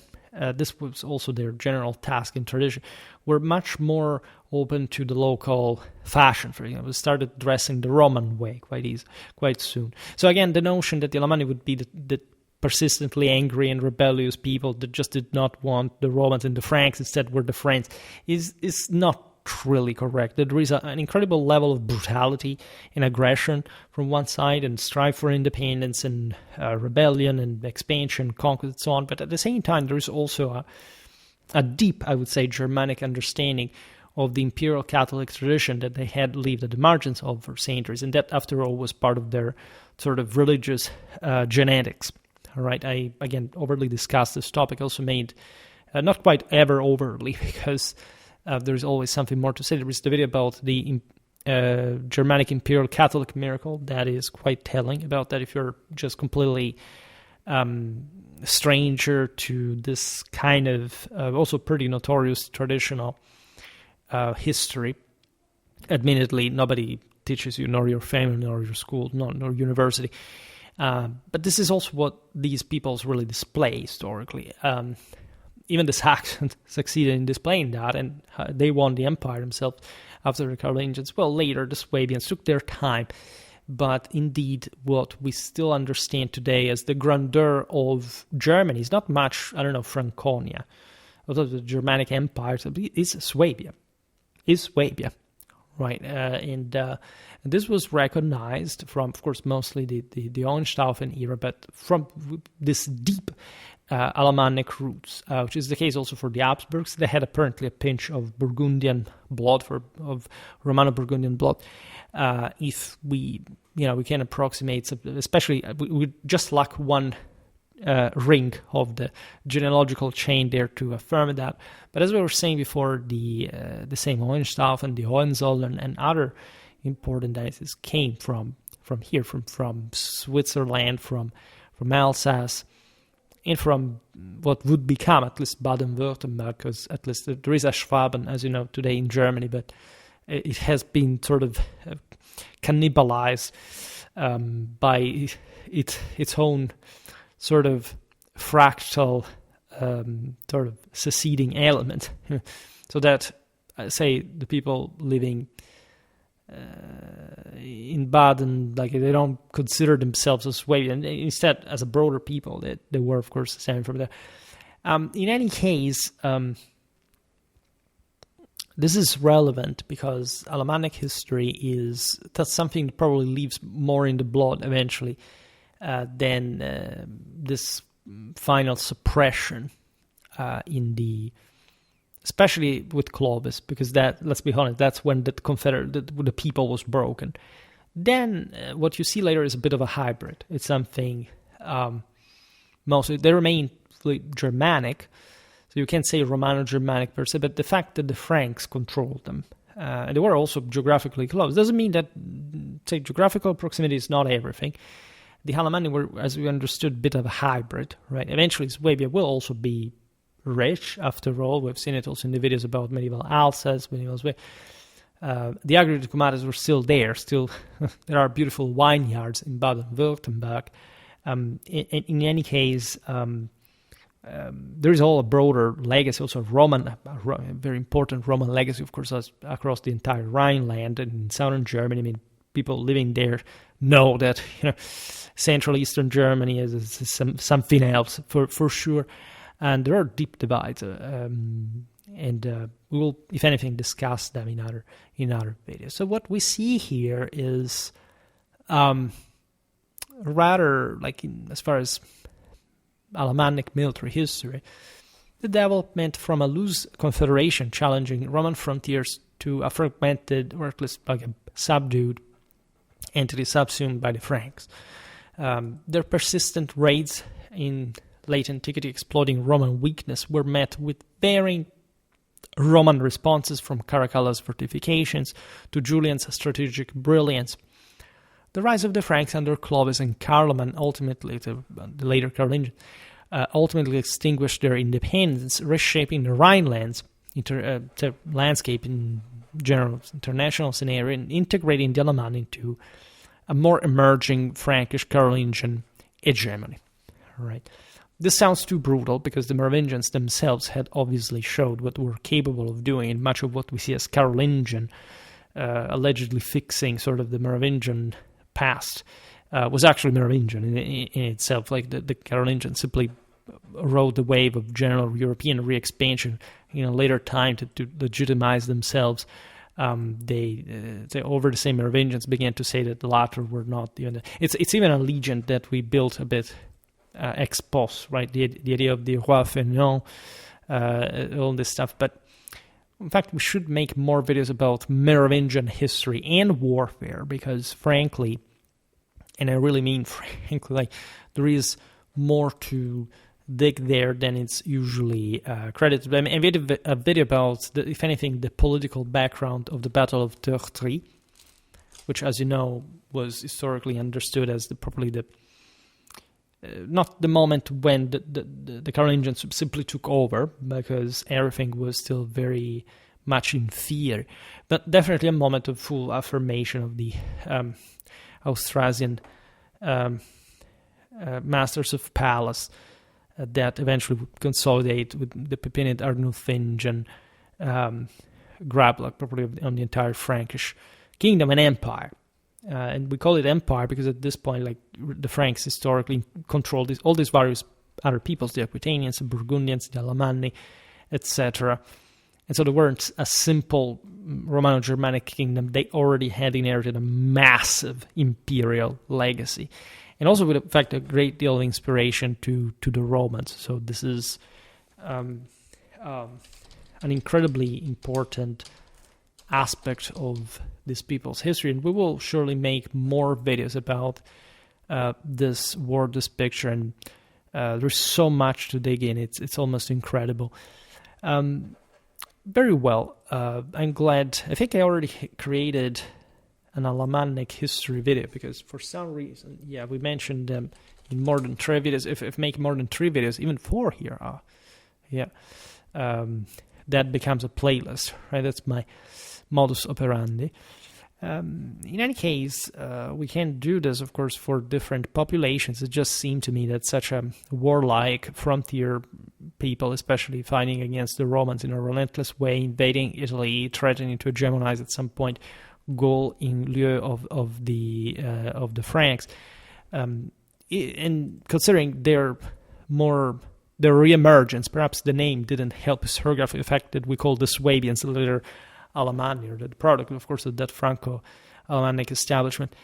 A: this was also their general task and tradition, were much more open to the local fashion. For example, started dressing the Roman way quite soon. So again, the notion that the Alamanni would be the persistently angry and rebellious people that just did not want the Romans, and the Franks instead were the Franks is not really correct. There is an incredible level of brutality and aggression from one side, and strive for independence and rebellion and expansion, conquest, and so on. But at the same time, there is also a deep, I would say, Germanic understanding of the imperial Catholic tradition that they had lived at the margins of for centuries, and that, after all, was part of their sort of religious genetics. All right, I, again, overly discussed this topic, also made, not quite ever overly, because there's always something more to say. There is the video about the Germanic Imperial Catholic miracle that is quite telling about that if you're just completely stranger to this kind of also pretty notorious traditional history. Admittedly, nobody teaches you, nor your family, nor your school, nor university. But this is also what these peoples really display historically. Even the Saxons succeeded in displaying that, and they won the empire themselves after the Carolingians. Well, later the Swabians took their time, but indeed what we still understand today as the grandeur of Germany is not much, Franconia. Although the Germanic Empire is Swabia. Right, and this was recognized from, of course, mostly the Hohenstaufen era, but from this deep Alamannic roots, which is the case also for the Habsburgs. They had apparently a pinch of Burgundian blood, of Romano-Burgundian blood. If we can approximate, especially we just lack one ring of the genealogical chain there to affirm that. But as we were saying before, the same Hohenstaufen, the Hohenzollern, and other important dynasties came from here, from Switzerland, from Alsace, and from what would become at least Baden-Württemberg, because at least there is a Schwaben, as you know, today in Germany, but it has been sort of cannibalized by its own sort of fractal sort of seceding element. So that, say, the people living in Baden, like, they don't consider themselves as Swabian, and instead as a broader people, they were, of course, stemming from there. In any case, this is relevant because Alamannic history that's something that probably leaves more in the blood eventually than this final suppression especially with Clovis, because that, let's be honest, that's when the people was broken. Then what you see later is a bit of a hybrid. It's something mostly they remain geographically Germanic, so you can't say Romano-Germanic per se, but the fact that the Franks controlled them, and they were also geographically close, doesn't mean that, say, geographical proximity is not everything. The Alamanni were, as we understood, a bit of a hybrid, right? Eventually, Swabia will also be rich, after all. We've seen it also in the videos about medieval Alsace, medieval Swabia. The agri commodities were still there. Still, there are beautiful vineyards in Baden-Württemberg. In any case, there is all a broader legacy, also a very important Roman legacy, of course, across the entire Rhineland and in southern Germany. I mean, people living there know that Central Eastern Germany is something else for sure, and there are deep divides, and we will, if anything, discuss them in other videos. So what we see here is rather like as far as Alamannic military history, the development from a loose confederation challenging Roman frontiers to a fragmented, or at least like a subdued entity subsumed by the Franks. Their persistent raids in late antiquity exploiting Roman weakness were met with varying Roman responses, from Caracalla's fortifications to Julian's strategic brilliance. The rise of the Franks under Clovis and Carloman, ultimately the later Carolingian, ultimately extinguished their independence, reshaping the Rhineland's landscape in general international scenario, and integrating the Alamanni into a more emerging Frankish Carolingian hegemony. Right. This sounds too brutal because the Merovingians themselves had obviously showed what we're capable of doing, and much of what we see as Carolingian, allegedly fixing sort of the Merovingian past, was actually Merovingian in itself. Like the Carolingians simply rode the wave of general European re-expansion in a later time to legitimize themselves. They over the same Merovingians began to say that the latter were not even. It's even a legend that we built a bit ex post, right? The idea of the roi fainéant, all this stuff. But in fact, we should make more videos about Merovingian history and warfare, because frankly, and I really mean frankly, like, there is more to dig there than it's usually credited. I mean, I made a video about, if anything, the political background of the Battle of Tertry, which, as you know, was historically understood as probably not the moment when the Carolingians simply took over, because everything was still very much in fear, but definitely a moment of full affirmation of the Austrasian masters of palace that eventually would consolidate with the Pepinid Arnulfingian grab, like, probably on the entire Frankish kingdom and empire. And we call it empire because at this point, like, the Franks historically controlled all these various other peoples, the Aquitanians, the Burgundians, the Alamanni, etc. And so they weren't a simple Romano-Germanic kingdom. They already had inherited a massive imperial legacy, and also with, in fact, a great deal of inspiration to the Romans. So this is an incredibly important aspect of this people's history, and we will surely make more videos about this war, this picture, and there's so much to dig in. It's almost incredible. Very well. I'm glad. I think I already created an Alamannic history video, because for some reason, we mentioned them in more than 3 videos. If make more than 3 videos, even 4 here. That becomes a playlist, right? That's my modus operandi. In any case, we can do this, of course, for different populations. It just seemed to me that such a warlike frontier people, especially fighting against the Romans in a relentless way, invading Italy, threatening to hegemonize at some point Gaul in lieu of the Franks, and considering their re-emergence, perhaps the name didn't help historiography. The fact that we call the Swabians later Alamanni, or the product, of course, of that Franco-Alamannic establishment,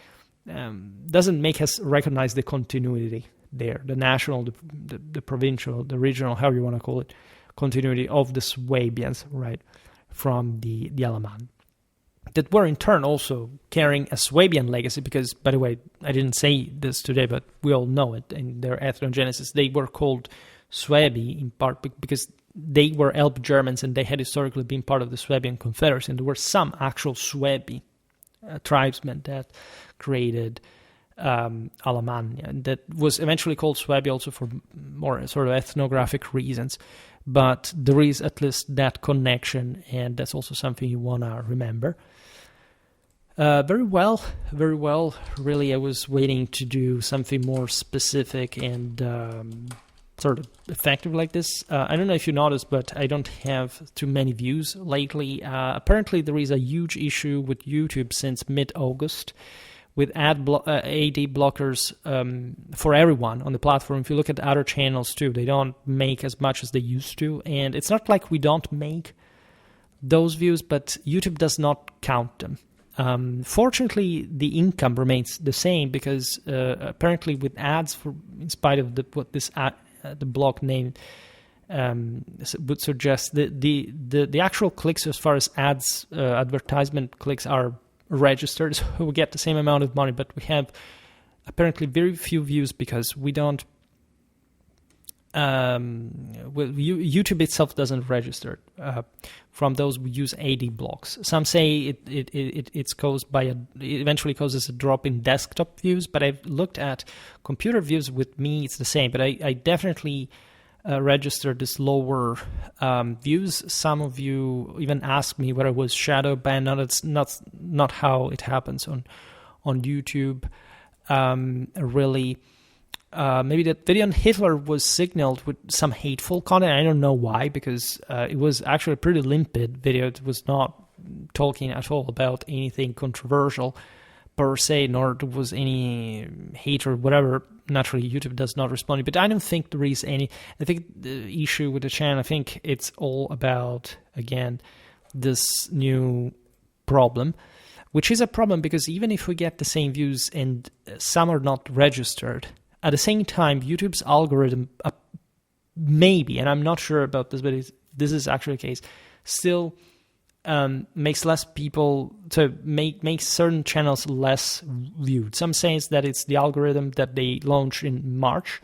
A: doesn't make us recognize the continuity there, the national, the provincial, the regional, however you want to call it, continuity of the Swabians, right, from the Alamanni, that were in turn also carrying a Swabian legacy, because, by the way, I didn't say this today, but we all know it, in their ethnogenesis, they were called Suebi, in part because they were Elbe Germans and they had historically been part of the Swabian Confederation. There were some actual Suebi tribesmen that created Alamannia, that was eventually called Suebi also for more sort of ethnographic reasons. But there is at least that connection, and that's also something you want to remember. Very well. Really, I was waiting to do something more specific and sort of effective like this. I don't know if you noticed, but I don't have too many views lately. Apparently, there is a huge issue with YouTube since mid-August with AD blockers for everyone on the platform. If you look at other channels too, they don't make as much as they used to. And it's not like we don't make those views, but YouTube does not count them. Fortunately, the income remains the same because apparently with ads, in spite of what this the block name would suggest, the actual clicks as far as ads, advertisement clicks are registered, so we get the same amount of money, but we have apparently very few views because we don't. YouTube itself doesn't register from those we use AD blocks. Some say it's caused by it eventually causes a drop in desktop views, but I've looked at computer views. With me, it's the same. But I definitely registered this lower views. Some of you even asked me whether it was shadow banned. No, that's not how it happens on YouTube. Really. Maybe that video on Hitler was signaled with some hateful content. I don't know why, because it was actually a pretty limpid video. It was not talking at all about anything controversial per se, nor there was any hate or whatever. Naturally, YouTube does not respond. But I don't think there is any. I think the issue with the channel, I think it's all about, again, this new problem, which is a problem because even if we get the same views and some are not registered, at the same time, YouTube's algorithm, maybe, and I'm not sure about this, but this is actually the case, still makes less people, to make certain channels less viewed. Some say that it's the algorithm that they launched in March.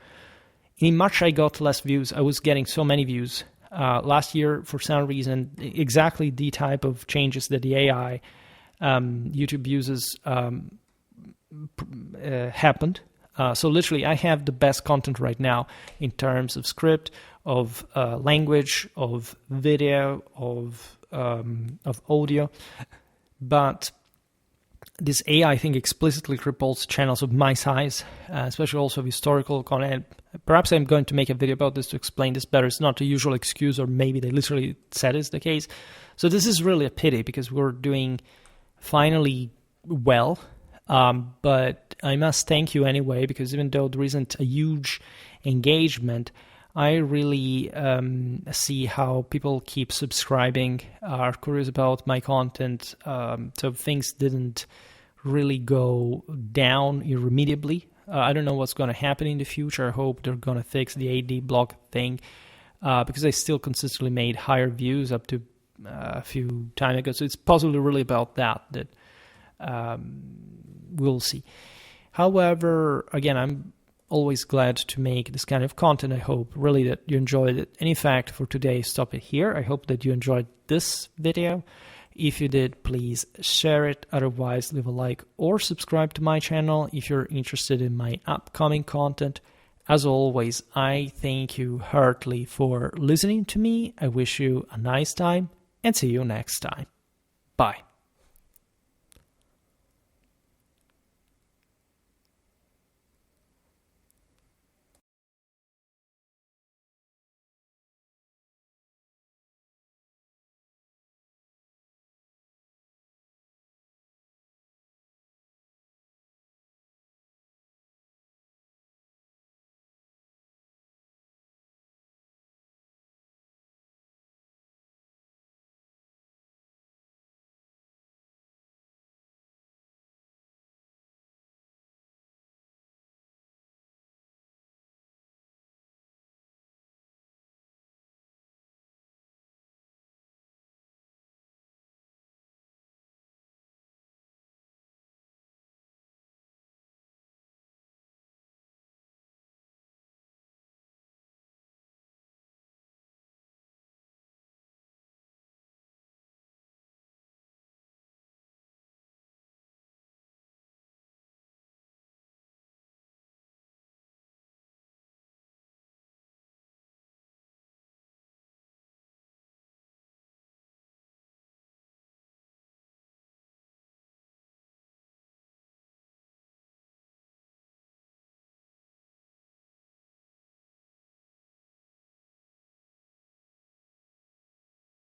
A: In March, I got less views. I was getting so many views. Last year, for some reason, exactly the type of changes that the AI YouTube uses happened. So literally, I have the best content right now in terms of script, of language, of video, of audio. But this AI, I think, explicitly cripples channels of my size, especially also of historical content. Perhaps I'm going to make a video about this to explain this better. It's not a usual excuse, or maybe they literally said it's the case. So this is really a pity because we're doing finally well. But I must thank you anyway, because even though there isn't a huge engagement, I really see how people keep subscribing, are curious about my content. So things didn't really go down irremediably. I don't know what's going to happen in the future. I hope they're going to fix the AD block thing, because I still consistently made higher views up to a few time ago. So it's possibly really about that we'll see. However, again, I'm always glad to make this kind of content. I hope really that you enjoyed it. And in fact, for today, stop it here. I hope that you enjoyed this video. If you did, please share it. Otherwise, leave a like or subscribe to my channel if you're interested in my upcoming content. As always, I thank you heartily for listening to me. I wish you a nice time and see you next time. Bye.